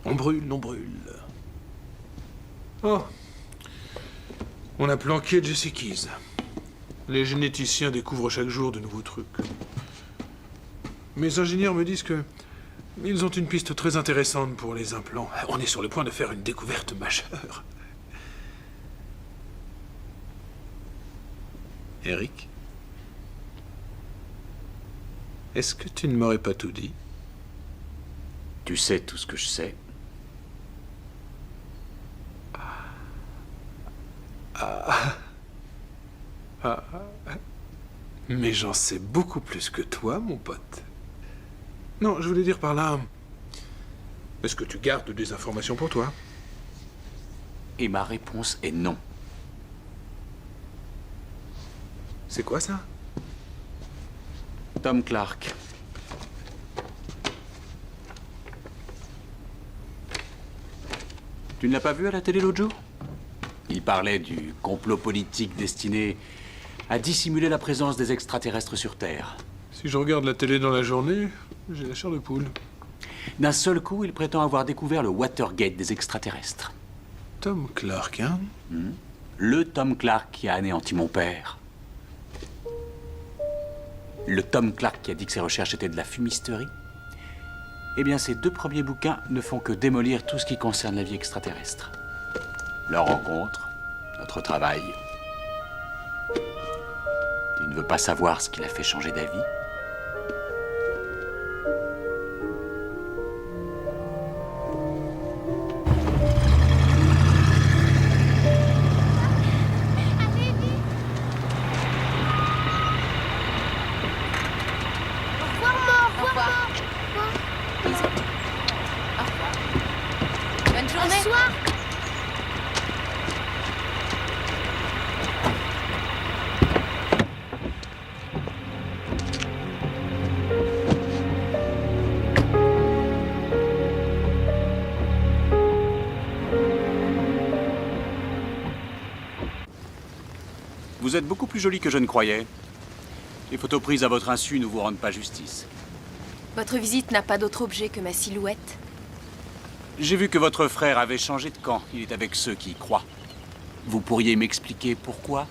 On brûle. Oh. On a planqué Jesse Keys. Les généticiens découvrent chaque jour de nouveaux trucs. Mes ingénieurs me disent que ils ont une piste très intéressante pour les implants. On est sur le point de faire une découverte majeure. Eric? Est-ce que tu ne m'aurais pas tout dit?
Tu sais tout ce que je sais.
Mais j'en sais beaucoup plus que toi, mon pote. Non, je voulais dire par là... Est-ce que tu gardes des informations pour toi?
Et ma réponse est non.
C'est quoi ça?
Tom Clark. Tu ne l'as pas vu à la télé l'autre jour? Il parlait du complot politique destiné à dissimuler la présence des extraterrestres sur Terre.
Si je regarde la télé dans la journée, j'ai la chair de poule.
D'un seul coup, il prétend avoir découvert le Watergate des extraterrestres.
Tom Clark, hein?
Le Tom Clark qui a anéanti mon père. Le Tom Clark qui a dit que ses recherches étaient de la fumisterie. Eh bien, ces 2 premiers bouquins ne font que démolir tout ce qui concerne la vie extraterrestre. Leur rencontre, notre travail. Tu ne veux pas savoir ce qui l'a fait changer d'avis?
Bonne journée.
Bonsoir.
Vous êtes beaucoup plus jolie que je ne croyais. Les photos prises à votre insu ne vous rendent pas justice.
Votre visite n'a pas d'autre objet que ma silhouette.
J'ai vu que votre frère avait changé de camp. Il est avec ceux qui y croient. Vous pourriez m'expliquer pourquoi?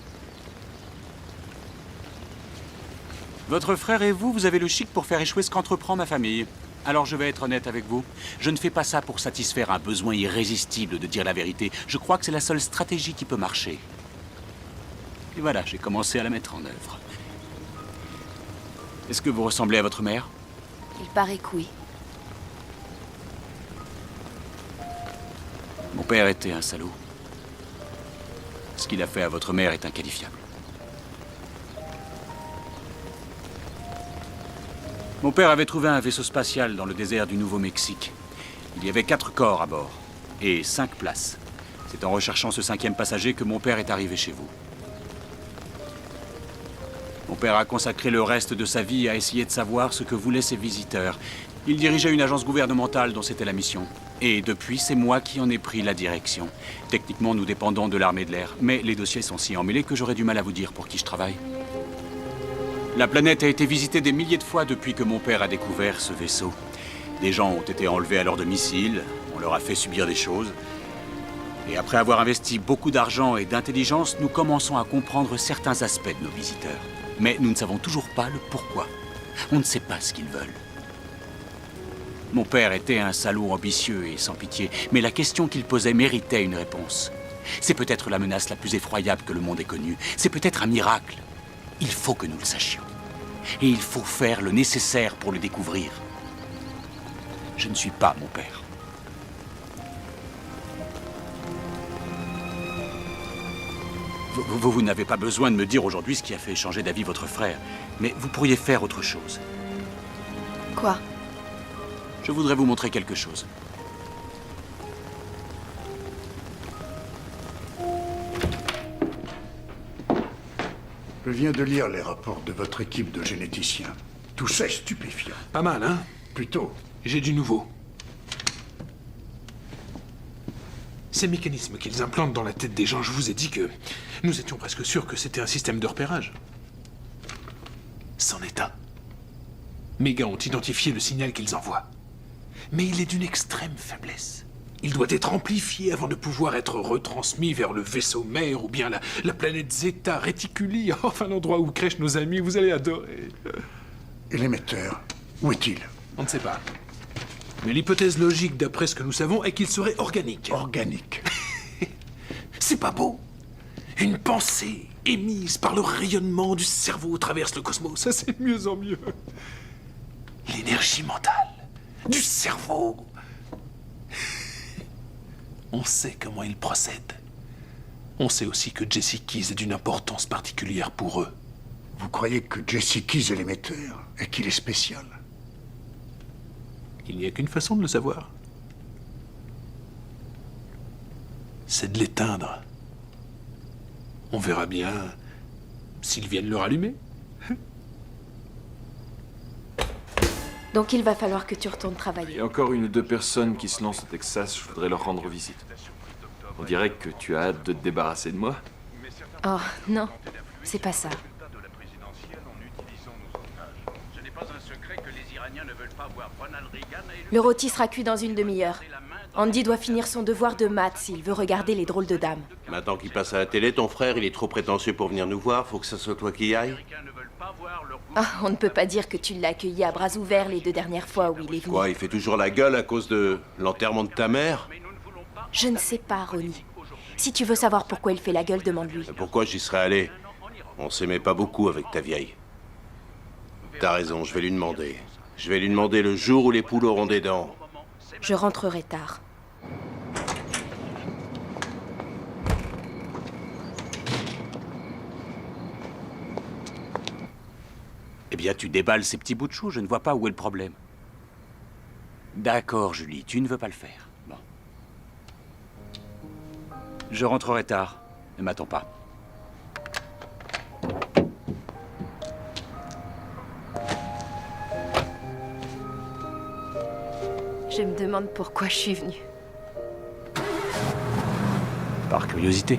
Votre frère et vous, vous avez le chic pour faire échouer ce qu'entreprend ma famille. Alors je vais être honnête avec vous. Je ne fais pas ça pour satisfaire un besoin irrésistible de dire la vérité. Je crois que c'est la seule stratégie qui peut marcher. Et voilà, j'ai commencé à la mettre en œuvre. Est-ce que vous ressemblez à votre mère?
Il paraît que oui.
Mon père était un salaud. Ce qu'il a fait à votre mère est inqualifiable. Mon père avait trouvé un vaisseau spatial dans le désert du Nouveau-Mexique. Il y avait 4 corps à bord et 5 places. C'est en recherchant ce 5e passager que mon père est arrivé chez vous. Mon père a consacré le reste de sa vie à essayer de savoir ce que voulaient ses visiteurs. Il dirigeait une agence gouvernementale dont c'était la mission. Et depuis, c'est moi qui en ai pris la direction. Techniquement, nous dépendons de l'armée de l'air. Mais les dossiers sont si emmêlés que j'aurais du mal à vous dire pour qui je travaille. La planète a été visitée des milliers de fois depuis que mon père a découvert ce vaisseau. Des gens ont été enlevés à leur domicile, on leur a fait subir des choses. Et après avoir investi beaucoup d'argent et d'intelligence, nous commençons à comprendre certains aspects de nos visiteurs. Mais nous ne savons toujours pas le pourquoi. On ne sait pas ce qu'ils veulent. Mon père était un salaud ambitieux et sans pitié, mais la question qu'il posait méritait une réponse. C'est peut-être la menace la plus effroyable que le monde ait connue. C'est peut-être un miracle. Il faut que nous le sachions. Et il faut faire le nécessaire pour le découvrir. Je ne suis pas mon père. Vous n'avez pas besoin de me dire aujourd'hui ce qui a fait changer d'avis votre frère, mais vous pourriez faire autre chose.
Quoi?
Je voudrais vous montrer quelque chose.
Je viens de lire les rapports de votre équipe de généticiens. Tout ça est stupéfiant.
Pas mal, hein?
Plutôt.
J'ai du nouveau. Ces mécanismes qu'ils implantent dans la tête des gens, je vous ai dit que nous étions presque sûrs que c'était un système de repérage. C'en est un. Mes gars ont identifié le signal qu'ils envoient. Mais il est d'une extrême faiblesse. Il doit être amplifié avant de pouvoir être retransmis vers le vaisseau mère ou bien la planète Zeta Reticuli, enfin l'endroit où crèchent nos amis, vous allez adorer.
Et l'émetteur, où est-il?
On ne sait pas. Mais l'hypothèse logique, d'après ce que nous savons, est qu'il serait organique.
Organique.
C'est pas beau. Une pensée émise par le rayonnement du cerveau traverse le cosmos. Ça, c'est de mieux en mieux. L'énergie mentale du cerveau. On sait comment ils procèdent. On sait aussi que Jesse Keys est d'une importance particulière pour eux.
Vous croyez que Jesse Keys est l'émetteur et qu'il est spécial?
Il n'y a qu'une façon de le savoir. C'est de l'éteindre. On verra bien s'ils viennent le rallumer.
Donc il va falloir que tu retournes travailler.
Il y a encore 1 ou 2 personnes qui se lancent au Texas, je voudrais leur rendre visite. On dirait que tu as hâte de te débarrasser de moi.
Oh, non, c'est pas ça. Le rôti sera cuit dans 1 demi-heure. Andy doit finir son devoir de maths s'il veut regarder les drôles de dames.
Maintenant qu'il passe à la télé, ton frère, il est trop prétentieux pour venir nous voir. Faut que ça soit toi qui y aille.
Ah, on ne peut pas dire que tu l'as accueilli à bras ouverts les 2 dernières fois où il est venu.
Quoi, il fait toujours la gueule à cause de l'enterrement de ta mère?
Je ne sais pas, Ronnie. Si tu veux savoir pourquoi il fait la gueule, demande-lui.
Pourquoi j'y serais allé? On s'aimait pas beaucoup avec ta vieille. T'as raison, je vais lui demander. Je vais lui demander le jour où les poules auront des dents.
Je rentrerai tard.
Eh bien, tu déballes ces petits bouts de chou, je ne vois pas où est le problème. D'accord, Julie, tu ne veux pas le faire. Bon. Je rentrerai tard. Ne m'attends pas.
Je me demande pourquoi je suis venue.
Par curiosité.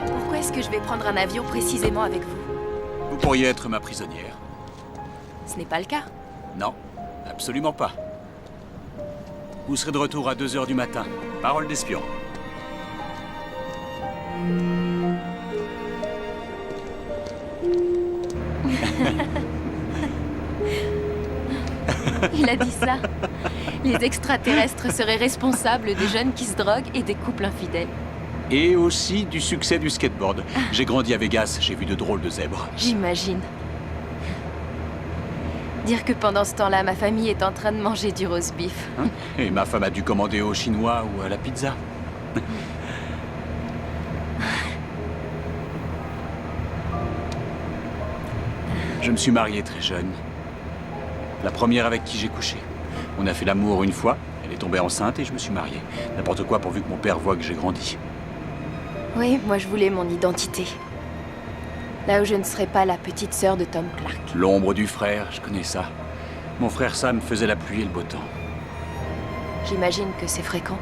Pourquoi est-ce que je vais prendre un avion précisément avec vous?
Vous pourriez être ma prisonnière.
Ce n'est pas le cas.
Non, absolument pas. Vous serez de retour à 2 h du matin. Parole d'espion.
Il a dit ça. Les extraterrestres seraient responsables des jeunes qui se droguent et des couples infidèles.
Et aussi du succès du skateboard. J'ai grandi à Vegas, j'ai vu de drôles de zèbres.
J'imagine. Dire que pendant ce temps-là, ma famille est en train de manger du roast beef.
Hein? Et ma femme a dû commander au chinois ou à la pizza. Je me suis marié très jeune. La première avec qui j'ai couché. On a fait l'amour 1 fois, elle est tombée enceinte et je me suis marié. N'importe quoi pourvu que mon père voie que j'ai grandi.
Oui, moi je voulais mon identité. Là où je ne serais pas la petite sœur de Tom Clark.
L'ombre du frère, je connais ça. Mon frère Sam faisait la pluie et le beau temps.
J'imagine que c'est fréquent.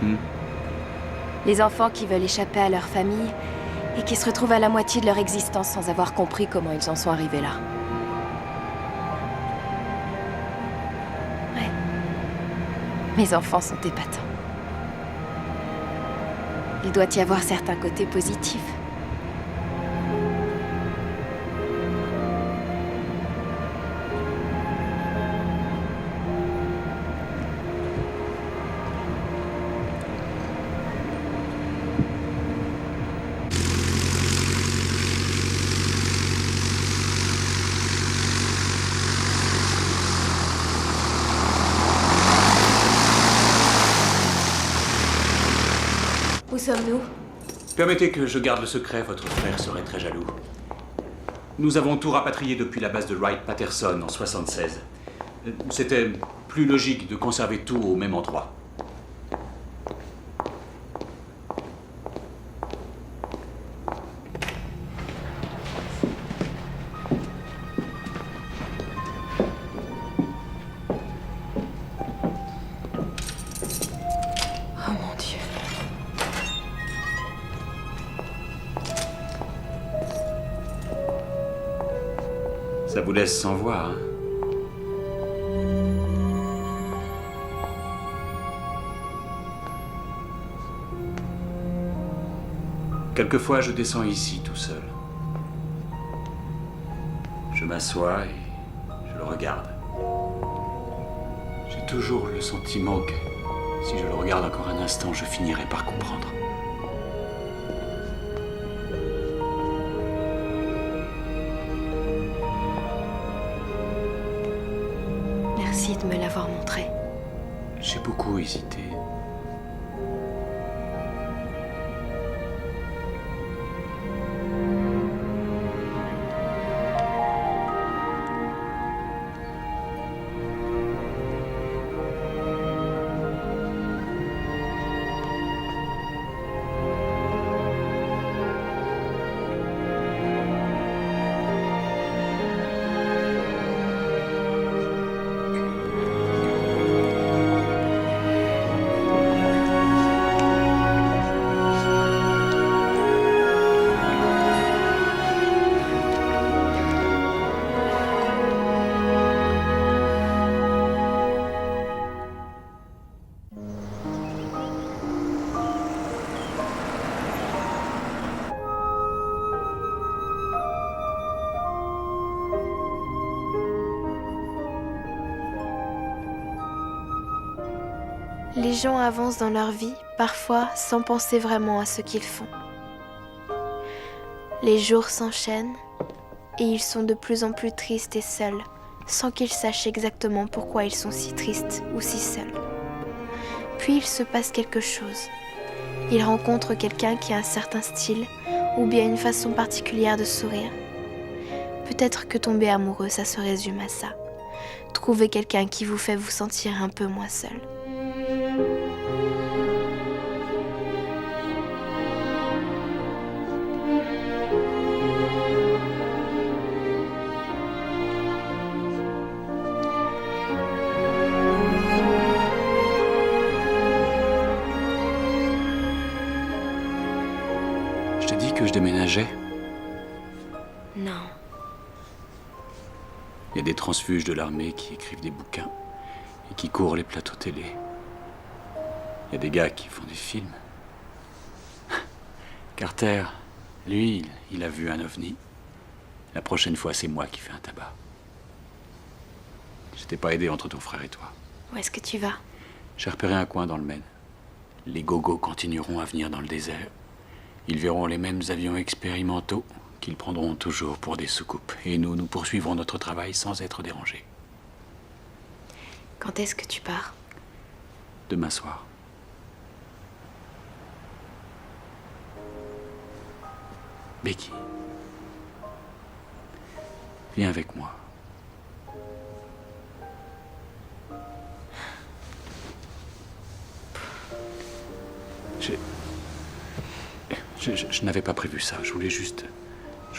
Hmm.
Les enfants qui veulent échapper à leur famille et qui se retrouvent à la moitié de leur existence sans avoir compris comment ils en sont arrivés là. Ouais. Mes enfants sont épatants. Il doit y avoir certains côtés positifs. Où sommes-nous?
Permettez que je garde le secret, votre frère serait très jaloux. Nous avons tout rapatrié depuis la base de Wright-Patterson en 76. C'était plus logique de conserver tout au même endroit.
Oh mon Dieu.
Ça vous laisse sans voix, hein? Quelquefois, je descends ici tout seul. Je m'assois et je le regarde. J'ai toujours le sentiment que si je le regarde encore un instant, je finirai par comprendre.
Merci de me l'avoir montré.
J'ai beaucoup hésité.
Les gens avancent dans leur vie, parfois sans penser vraiment à ce qu'ils font. Les jours s'enchaînent et ils sont de plus en plus tristes et seuls, sans qu'ils sachent exactement pourquoi ils sont si tristes ou si seuls. Puis il se passe quelque chose. Ils rencontrent quelqu'un qui a un certain style ou bien une façon particulière de sourire. Peut-être que tomber amoureux, ça se résume à ça. Trouver quelqu'un qui vous fait vous sentir un peu moins seul.
Je t'ai dit que je déménageais.
Non.
Il y a des transfuges de l'armée qui écrivent des bouquins et qui courent les plateaux télé. Il y a des gars qui font des films. Carter, lui, il a vu un ovni. La prochaine fois, c'est moi qui fais un tabac. Je t'ai pas aidé entre ton frère et toi.
Où est-ce que tu vas?
J'ai repéré un coin dans le Maine. Les gogos continueront à venir dans le désert. Ils verront les mêmes avions expérimentaux qu'ils prendront toujours pour des soucoupes. Et nous poursuivrons notre travail sans être dérangés.
Quand est-ce que tu pars?
Demain soir. Becky, viens avec moi. Je n'avais pas prévu ça. Je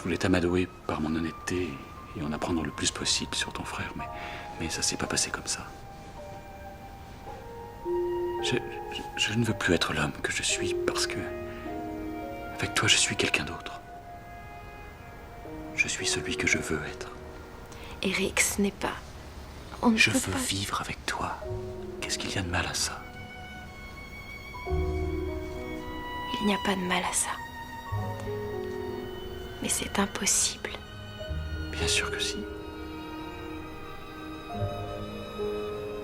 voulais t'amadouer par mon honnêteté et en apprendre le plus possible sur ton frère, mais ça s'est pas passé comme ça. Je ne veux plus être l'homme que je suis parce que avec toi, je suis quelqu'un d'autre. Je suis celui que je veux être.
Eric, ce n'est pas...
Je veux vivre avec toi. Qu'est-ce qu'il y a de mal à ça?
Il n'y a pas de mal à ça. Mais c'est impossible.
Bien sûr que si.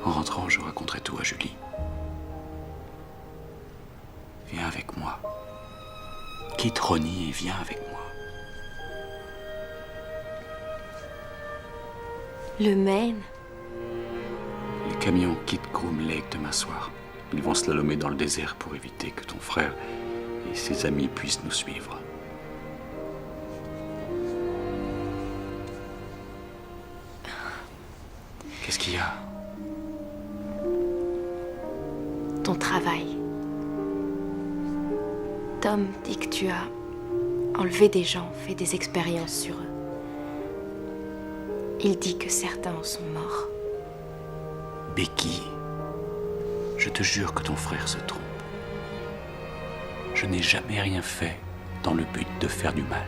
En rentrant, je raconterai tout à Julie. Viens avec moi. Quitte Ronnie et viens avec moi.
Le Maine?
Les camions quittent Groom Lake demain soir. Ils vont slalomer dans le désert pour éviter que ton frère et ses amis puissent nous suivre. Qu'est-ce qu'il y a?
Ton travail. Tom dit que tu as enlevé des gens, fait des expériences sur eux. Il dit que certains en sont morts.
Becky, je te jure que ton frère se trompe. Je n'ai jamais rien fait dans le but de faire du mal.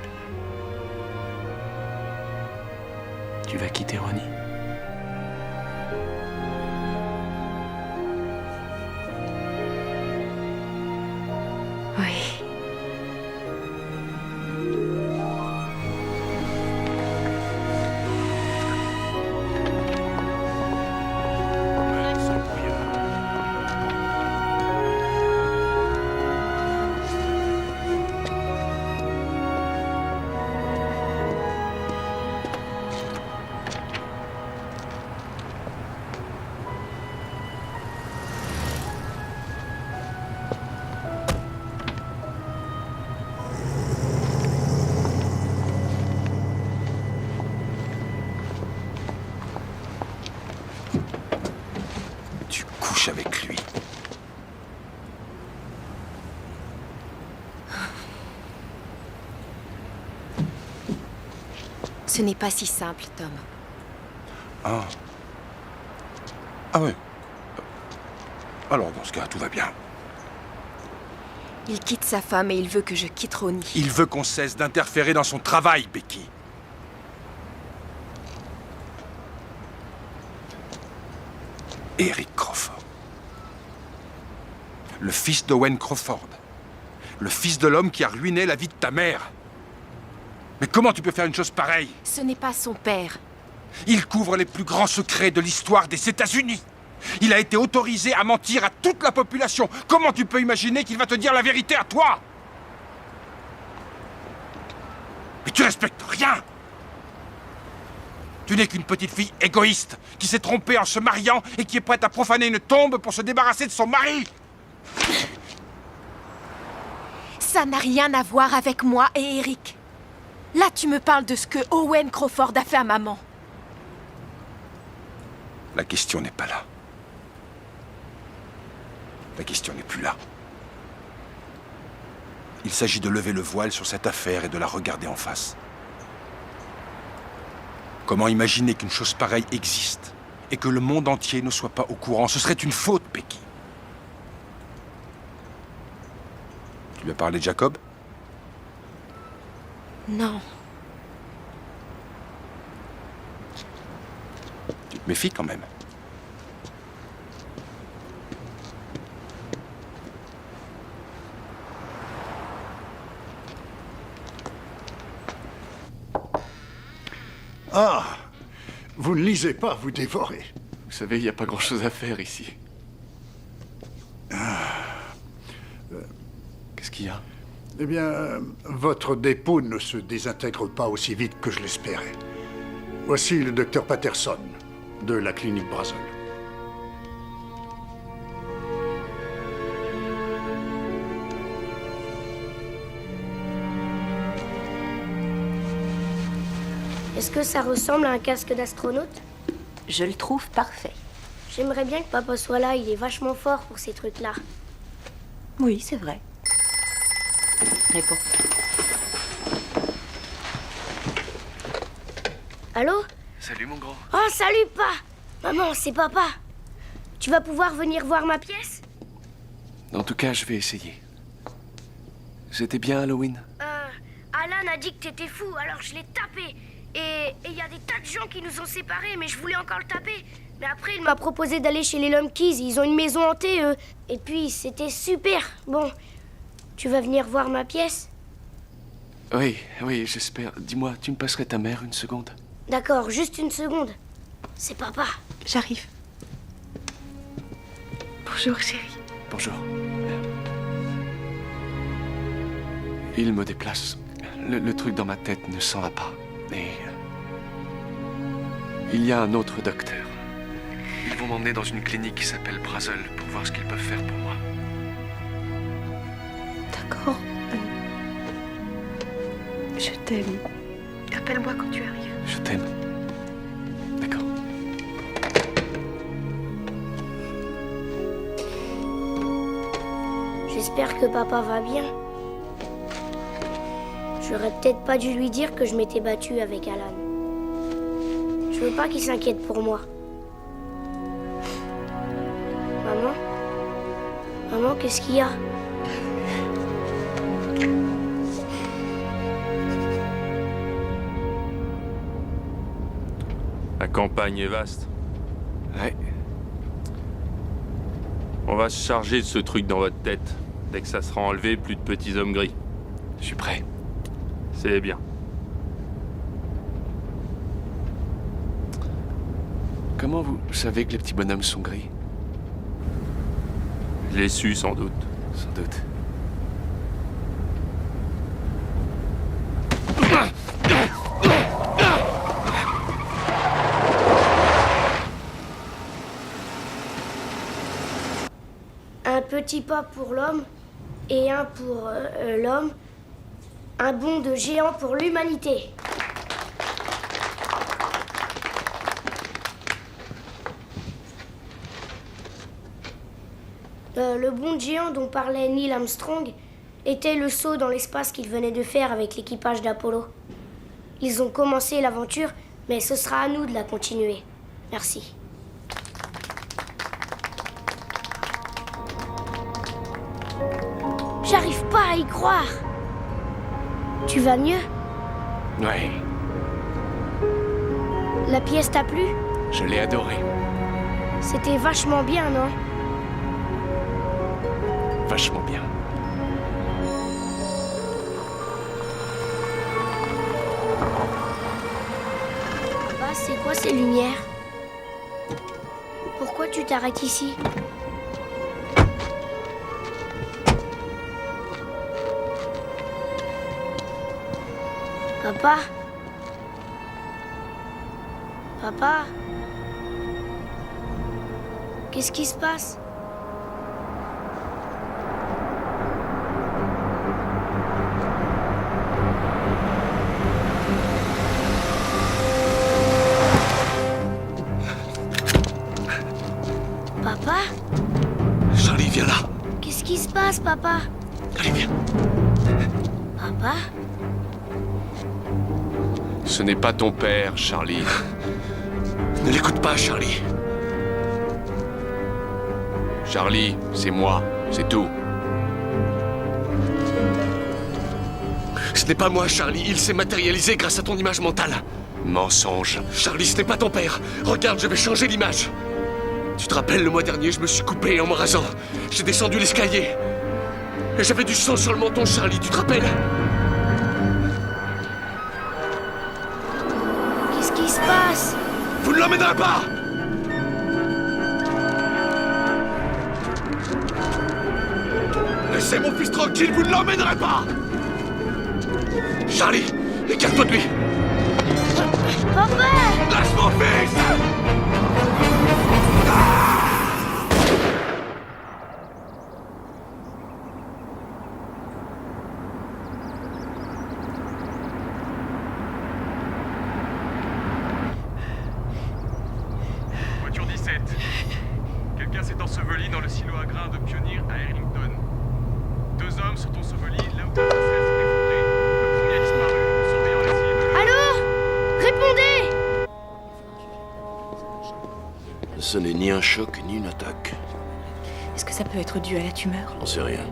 Tu vas quitter Ronnie?
Oui.
couches avec lui.
Ce n'est pas si simple, Tom.
Ah. Ah ouais. Alors, dans ce cas, tout va bien.
Il quitte sa femme et il veut que je quitte Ronnie.
Il veut qu'on cesse d'interférer dans son travail, Becky. Eric Crawford. Le fils d'Owen Crawford. Le fils de l'homme qui a ruiné la vie de ta mère. Mais comment tu peux faire une chose pareille?
Ce n'est pas son père.
Il couvre les plus grands secrets de l'histoire des États-Unis. Il a été autorisé à mentir à toute la population. Comment tu peux imaginer qu'il va te dire la vérité à toi? Mais tu respectes rien. Tu n'es qu'une petite fille égoïste qui s'est trompée en se mariant et qui est prête à profaner une tombe pour se débarrasser de son mari.
Ça n'a rien à voir avec moi et Eric. Là, tu me parles de ce que Owen Crawford a fait à maman.
La question n'est pas là. La question n'est plus là. Il s'agit de lever le voile sur cette affaire et de la regarder en face. Comment imaginer qu'une chose pareille existe et que le monde entier ne soit pas au courant? Ce serait une faute, Becky. Tu lui as parlé de Jacob?
Non.
Tu te méfies quand même.
Ah, vous ne lisez pas, vous dévorez.
Vous savez, il n'y a pas grand-chose à faire ici. Qu'est-ce qu'il y a?
Eh bien, votre dépôt ne se désintègre pas aussi vite que je l'espérais. Voici le docteur Patterson, de la clinique Brazil.
Est-ce que ça ressemble à un casque d'astronaute?
Je le trouve parfait.
J'aimerais bien que papa soit là, il est vachement fort pour ces trucs-là.
Oui, c'est vrai. Réponds.
Allô?
Salut, mon grand.
Oh, salut, Pa! Maman, c'est papa. Tu vas pouvoir venir voir ma pièce?
En tout cas, je vais essayer. C'était bien Halloween?
Alan a dit que t'étais fou, alors je l'ai tapé. Et il y a des tas de gens qui nous ont séparés, mais je voulais encore le taper. Mais après, il m'a proposé d'aller chez les Lumpkins. Ils ont une maison hantée, eux. Et puis, c'était super. Bon, tu vas venir voir ma pièce?
Oui, oui, j'espère. Dis-moi, tu me passerais ta mère une seconde?
D'accord, juste une seconde. C'est papa.
J'arrive. Bonjour, chérie.
Bonjour. Il me déplace. Le truc dans ma tête ne s'en va pas. Et il y a un autre docteur. Ils vont m'emmener dans une clinique qui s'appelle Brazil pour voir ce qu'ils peuvent faire pour moi.
D'accord. Je t'aime. Appelle-moi quand tu arrives.
Je t'aime. D'accord.
J'espère que papa va bien. J'aurais peut-être pas dû lui dire que je m'étais battue avec Alan. Je veux pas qu'il s'inquiète pour moi. Maman? Maman, qu'est-ce qu'il y a?
La campagne est vaste.
Ouais.
On va se charger de ce truc dans votre tête. Dès que ça sera enlevé, plus de petits hommes gris.
Je suis prêt.
C'est bien.
Comment vous savez que les petits bonhommes sont gris?
Je l'ai su, sans doute.
Sans doute.
Un petit pas pour l'homme et un pour l'homme. Un bond de géant pour l'humanité. Le bond de géant dont parlait Neil Armstrong était le saut dans l'espace qu'ils venaient de faire avec l'équipage d'Apollo. Ils ont commencé l'aventure, mais ce sera à nous de la continuer. Merci. J'arrive pas à y croire. Tu vas mieux?
Ouais,
La pièce t'a plu?
je l'ai adoré.
C'était vachement bien, non?
Vachement bien.
Papa, c'est quoi ces lumières? Pourquoi tu t'arrêtes ici? Papa? Papa? Qu'est-ce qui se passe? Papa?
Charlie, viens là.
Qu'est-ce qui se passe, papa?
Allez, viens.
Papa?
Ce n'est pas ton père, Charlie. Ne l'écoute pas, Charlie. Charlie, c'est moi, c'est tout. Ce n'est pas moi, Charlie. Il s'est matérialisé grâce à ton image mentale. Mensonge. Charlie, ce n'est pas ton père. Regarde, je vais changer l'image. Tu te rappelles, le mois dernier, je me suis coupé en me rasant. J'ai descendu l'escalier. Et j'avais du sang sur le menton, Charlie, tu te rappelles?
Qu'est-ce qui se passe?
Vous ne l'emmènerez pas! Laissez mon fils tranquille, vous ne l'emmènerez pas! Charlie, écarte-toi de lui!
Papa!
Lâche mon fils!
Voiture 17. Quelqu'un s'est enseveli dans le silo à grains de Pioneer à Arlington. 2 hommes sont ensevelis là où la passerelle s'est effondrée. Le premier a disparu, surveillant les cibles.
Allô? Répondez!
Ce n'est ni un choc ni une attaque.
Est-ce que ça peut être dû à la tumeur?
J'en sais rien.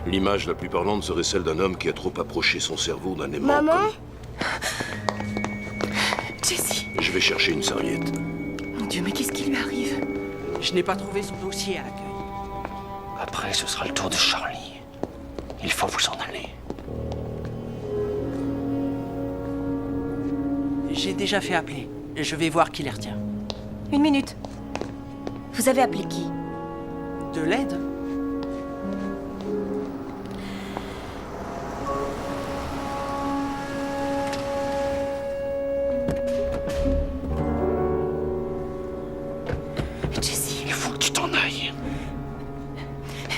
L'image la plus parlante serait celle d'un homme qui a trop approché son cerveau d'un aimant.
Maman?
Jessie!
Je vais chercher une serviette.
Mon Dieu, mais qu'est-ce qui lui arrive?
Je n'ai pas trouvé son dossier à l'accueil.
Après, ce sera le tour de Charlie. Il faut vous en aller.
J'ai déjà fait appeler. Je vais voir qui les retient.
1 minute. Vous avez appelé qui?
De l'aide?
Jessie.
Il faut que tu t'en ailles.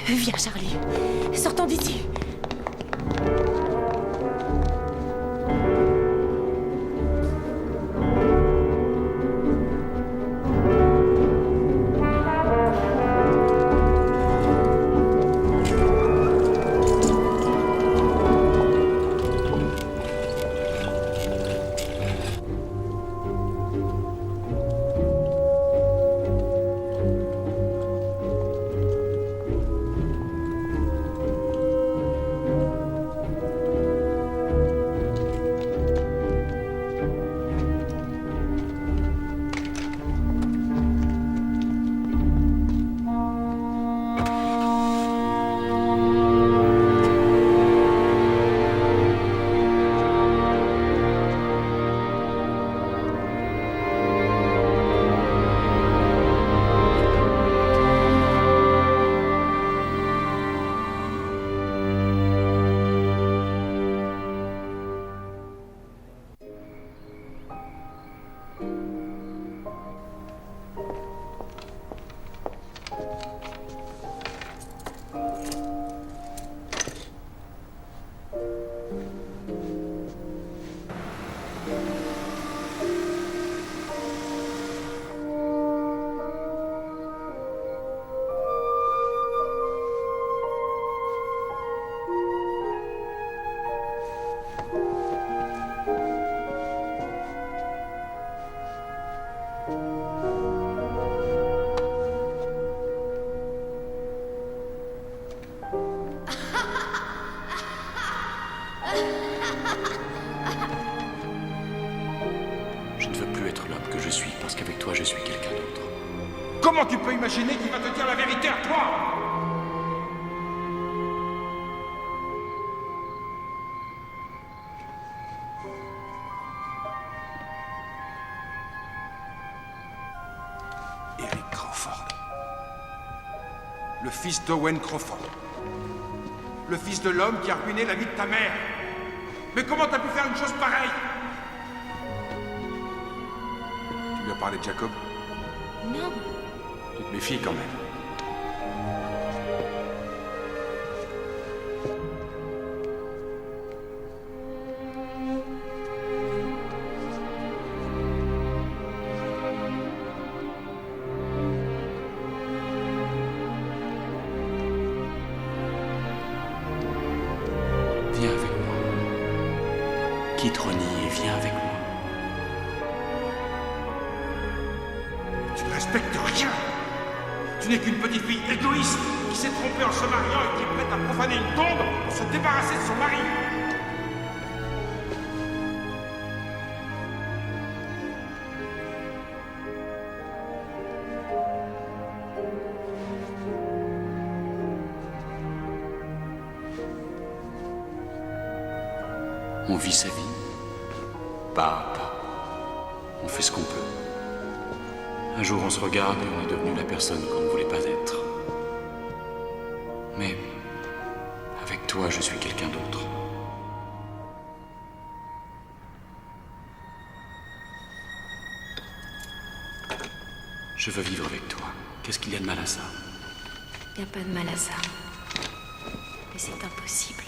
Viens, Charlie. Sortons d'ici.
Comment tu peux imaginer qu'il va te dire la vérité à toi? Eric Crawford. Le fils d'Owen Crawford. Le fils de l'homme qui a ruiné la vie de ta mère. Mais comment t'as pu faire une chose pareille? Tu lui as parlé de Jacob?
Non.
Tu te méfies quand même.
Viens avec moi. Quitte Ronnie et viens avec moi.
Tu ne respectes rien. Tu n'es qu'une petite fille égoïste qui s'est trompée en se mariant et qui est prête à profaner une tombe pour se débarrasser de son mari.
On vit sa vie, pas à pas. On fait ce qu'on peut. Un jour, on se regarde et on est devenu la personne qu'on ne voulait pas être. Mais avec toi, je suis quelqu'un d'autre. Je veux vivre avec toi. Qu'est-ce qu'il y a de mal à ça?
Y a pas de mal à ça. Mais c'est impossible.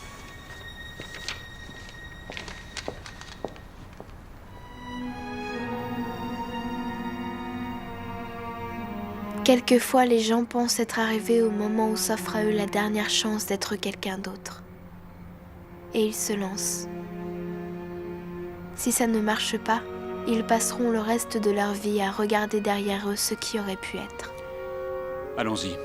Quelquefois, les gens pensent être arrivés au moment où s'offre à eux la dernière chance d'être quelqu'un d'autre. Et ils se lancent. Si ça ne marche pas, ils passeront le reste de leur vie à regarder derrière eux ce qui aurait pu être.
Allons-y.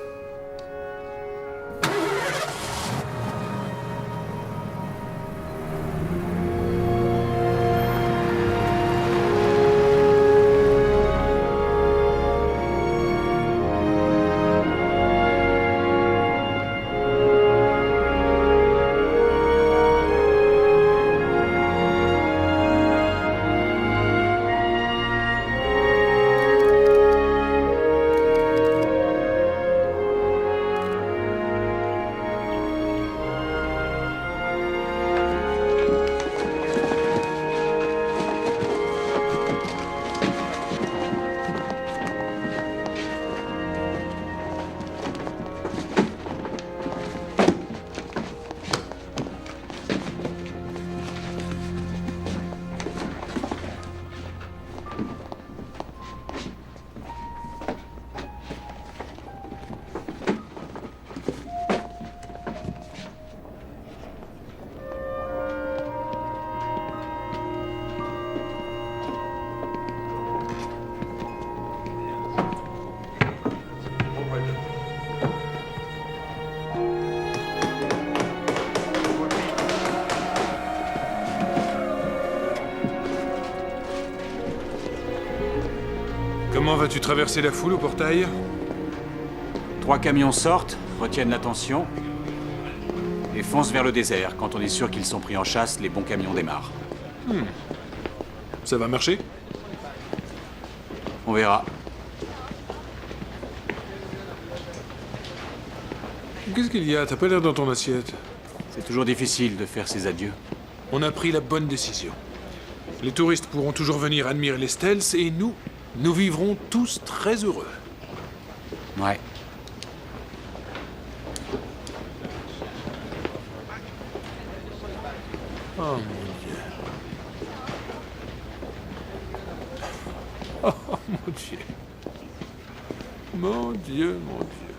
Comment vas-tu traverser la foule au portail?
3 camions sortent, retiennent l'attention et foncent vers le désert. Quand on est sûr qu'ils sont pris en chasse, les bons camions démarrent.
Ça va marcher?
On verra.
Qu'est-ce qu'il y a? T'as pas l'air dans ton assiette.
C'est toujours difficile de faire ses adieux.
On a pris la bonne décision. Les touristes pourront toujours venir admirer les stealths et nous vivrons tous très heureux.
Ouais.
Oh mon Dieu. Oh mon Dieu. Mon Dieu, mon Dieu.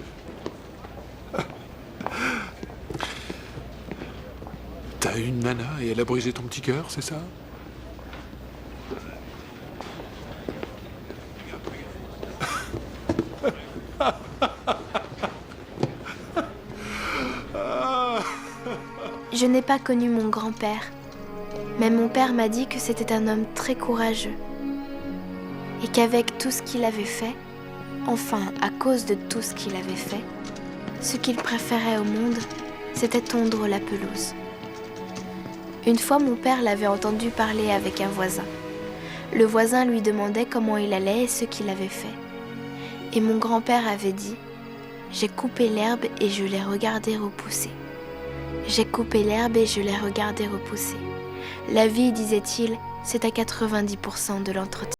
T'as une nana et elle a brisé ton petit cœur, c'est ça?
Je n'ai pas connu mon grand-père, mais mon père m'a dit que c'était un homme très courageux et qu'avec tout ce qu'il avait fait, Enfin, à cause de tout ce qu'il avait fait, ce qu'il préférait au monde, c'était tondre la pelouse. Une fois, mon père l'avait entendu parler avec un voisin. Le voisin lui demandait comment il allait et ce qu'il avait fait. Et mon grand-père avait dit « J'ai coupé l'herbe et je l'ai regardé repousser. J'ai coupé l'herbe et je l'ai regardé repousser. La vie, disait-il, c'est à 90% de l'entretien. »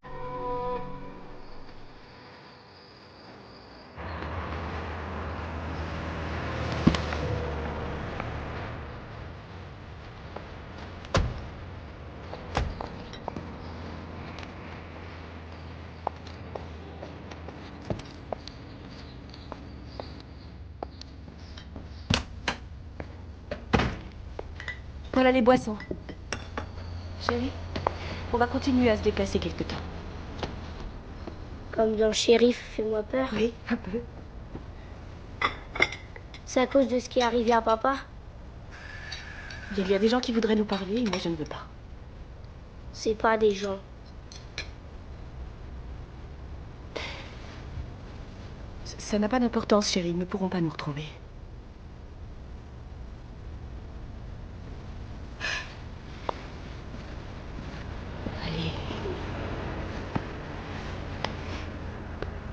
Voilà les boissons. Chérie, on va continuer à se déplacer quelque temps.
Comme dans le shérif, fais-moi peur.
Oui, un peu.
C'est à cause de ce qui est arrivé à papa?
Il y a des gens qui voudraient nous parler et moi je ne veux pas.
C'est pas des gens.
Ça n'a pas d'importance, chérie. Ils ne pourront pas nous retrouver. Allez.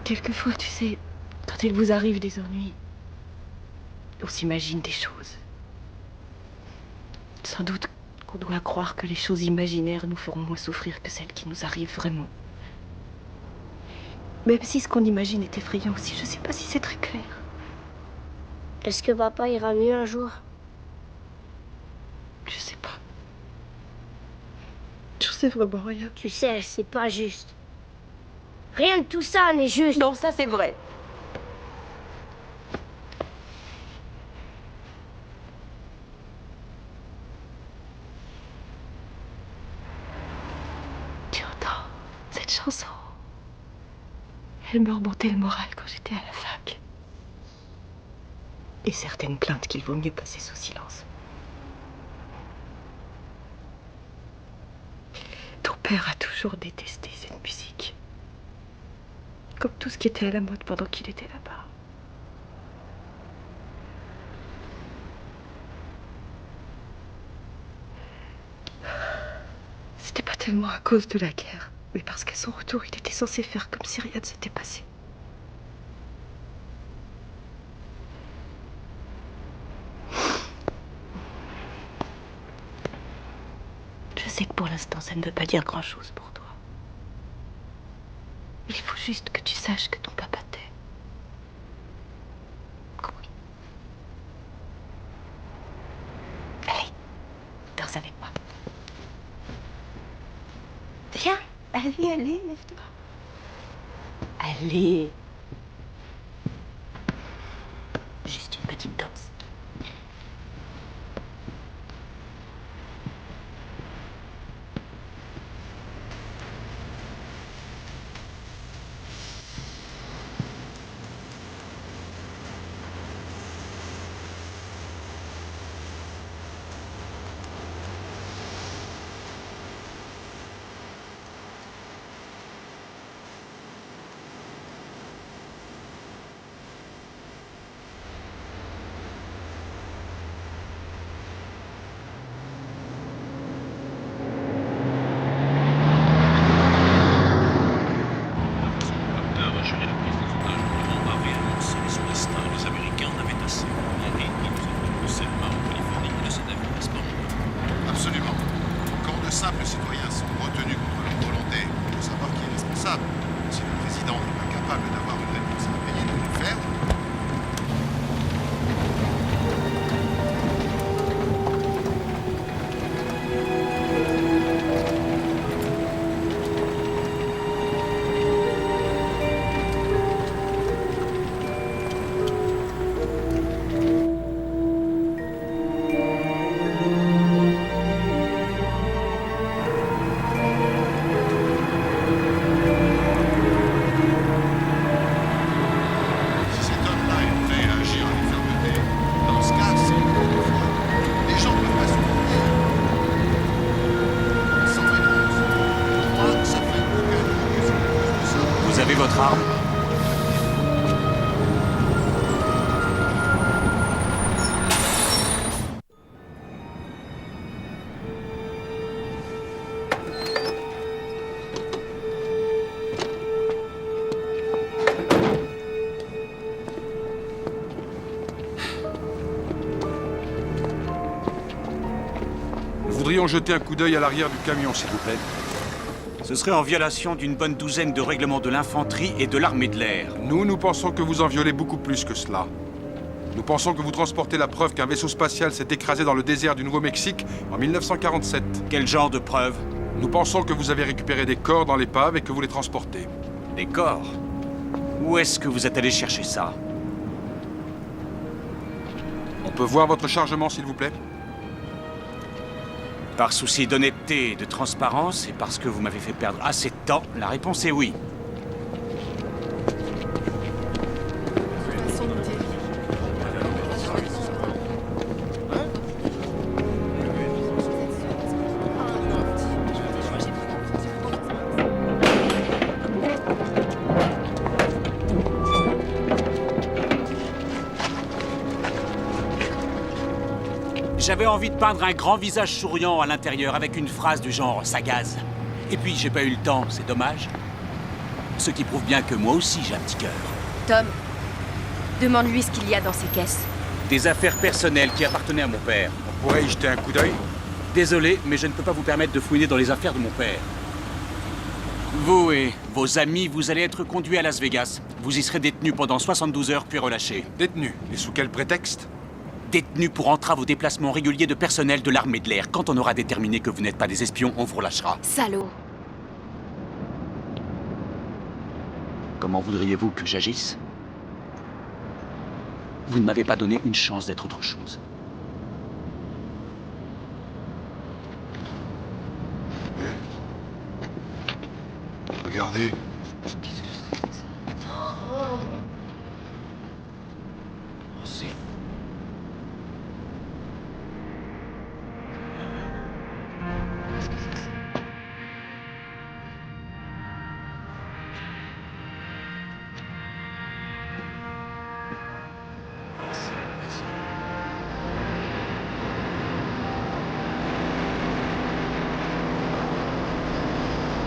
Quelquefois, tu sais, quand il vous arrive des ennuis, on s'imagine des choses. Sans doute qu'on doit croire que les choses imaginaires nous feront moins souffrir que celles qui nous arrivent vraiment. Même si ce qu'on imagine est effrayant aussi, je sais pas si c'est très clair.
Est-ce que papa ira mieux un jour?
Je sais pas. Je sais vraiment rien.
Tu sais, c'est pas juste. Rien de tout ça n'est juste.
Non, ça c'est vrai. Tu entends cette chanson? Elle me remontait le moral quand j'étais à la fac. Et certaines plaintes qu'il vaut mieux passer sous silence. Ton père a toujours détesté cette musique. Comme tout ce qui était à la mode pendant qu'il était là-bas. C'était pas tellement à cause de la guerre, mais parce qu'à son retour, il était censé faire comme si rien ne s'était passé. Je sais que pour l'instant, ça ne veut pas dire grand-chose pour toi. Il faut juste que tu saches que ton papa t'aime. Compris? Allez, danse avec moi. Viens, allez, allez, lève-toi. Allez. Juste une petite danse.
voudrions jeter un coup d'œil à l'arrière du camion, s'il vous plaît.
Ce serait en violation d'une bonne douzaine de règlements de l'infanterie et de l'armée de l'air.
Nous pensons que vous en violez beaucoup plus que cela. Nous pensons que vous transportez la preuve qu'un vaisseau spatial s'est écrasé dans le désert du Nouveau-Mexique en 1947.
Quel genre de preuve?
Nous pensons que vous avez récupéré des corps dans l'épave et que vous les transportez.
Des corps? Où est-ce que vous êtes allé chercher ça?
On peut voir votre chargement, s'il vous plaît?
Par souci d'honnêteté et de transparence, et parce que vous m'avez fait perdre assez de temps, la réponse est oui. J'avais envie de peindre un grand visage souriant à l'intérieur avec une phrase du genre « ça gaze ». Et puis j'ai pas eu le temps, c'est dommage. Ce qui prouve bien que moi aussi j'ai un petit cœur.
Tom, demande-lui ce qu'il y a dans ces caisses.
Des affaires personnelles qui appartenaient à mon père.
On pourrait y jeter un coup d'œil?
Désolé, mais je ne peux pas vous permettre de fouiner dans les affaires de mon père. Vous et vos amis, vous allez être conduits à Las Vegas. Vous y serez détenus pendant 72 heures puis relâchés.
Détenus? Et sous quel prétexte?
Détenus pour entrave aux déplacements réguliers de personnel de l'armée de l'air. Quand on aura déterminé que vous n'êtes pas des espions, on vous relâchera.
Salaud.
Comment voudriez-vous que j'agisse? Vous ne m'avez pas donné une chance d'être autre chose.
Regardez.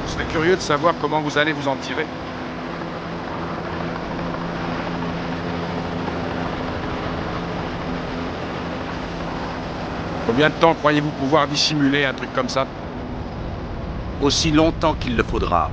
Je serais curieux de savoir comment vous allez vous en tirer. Combien de temps croyez-vous pouvoir dissimuler un truc comme ça?
Aussi longtemps qu'il le faudra.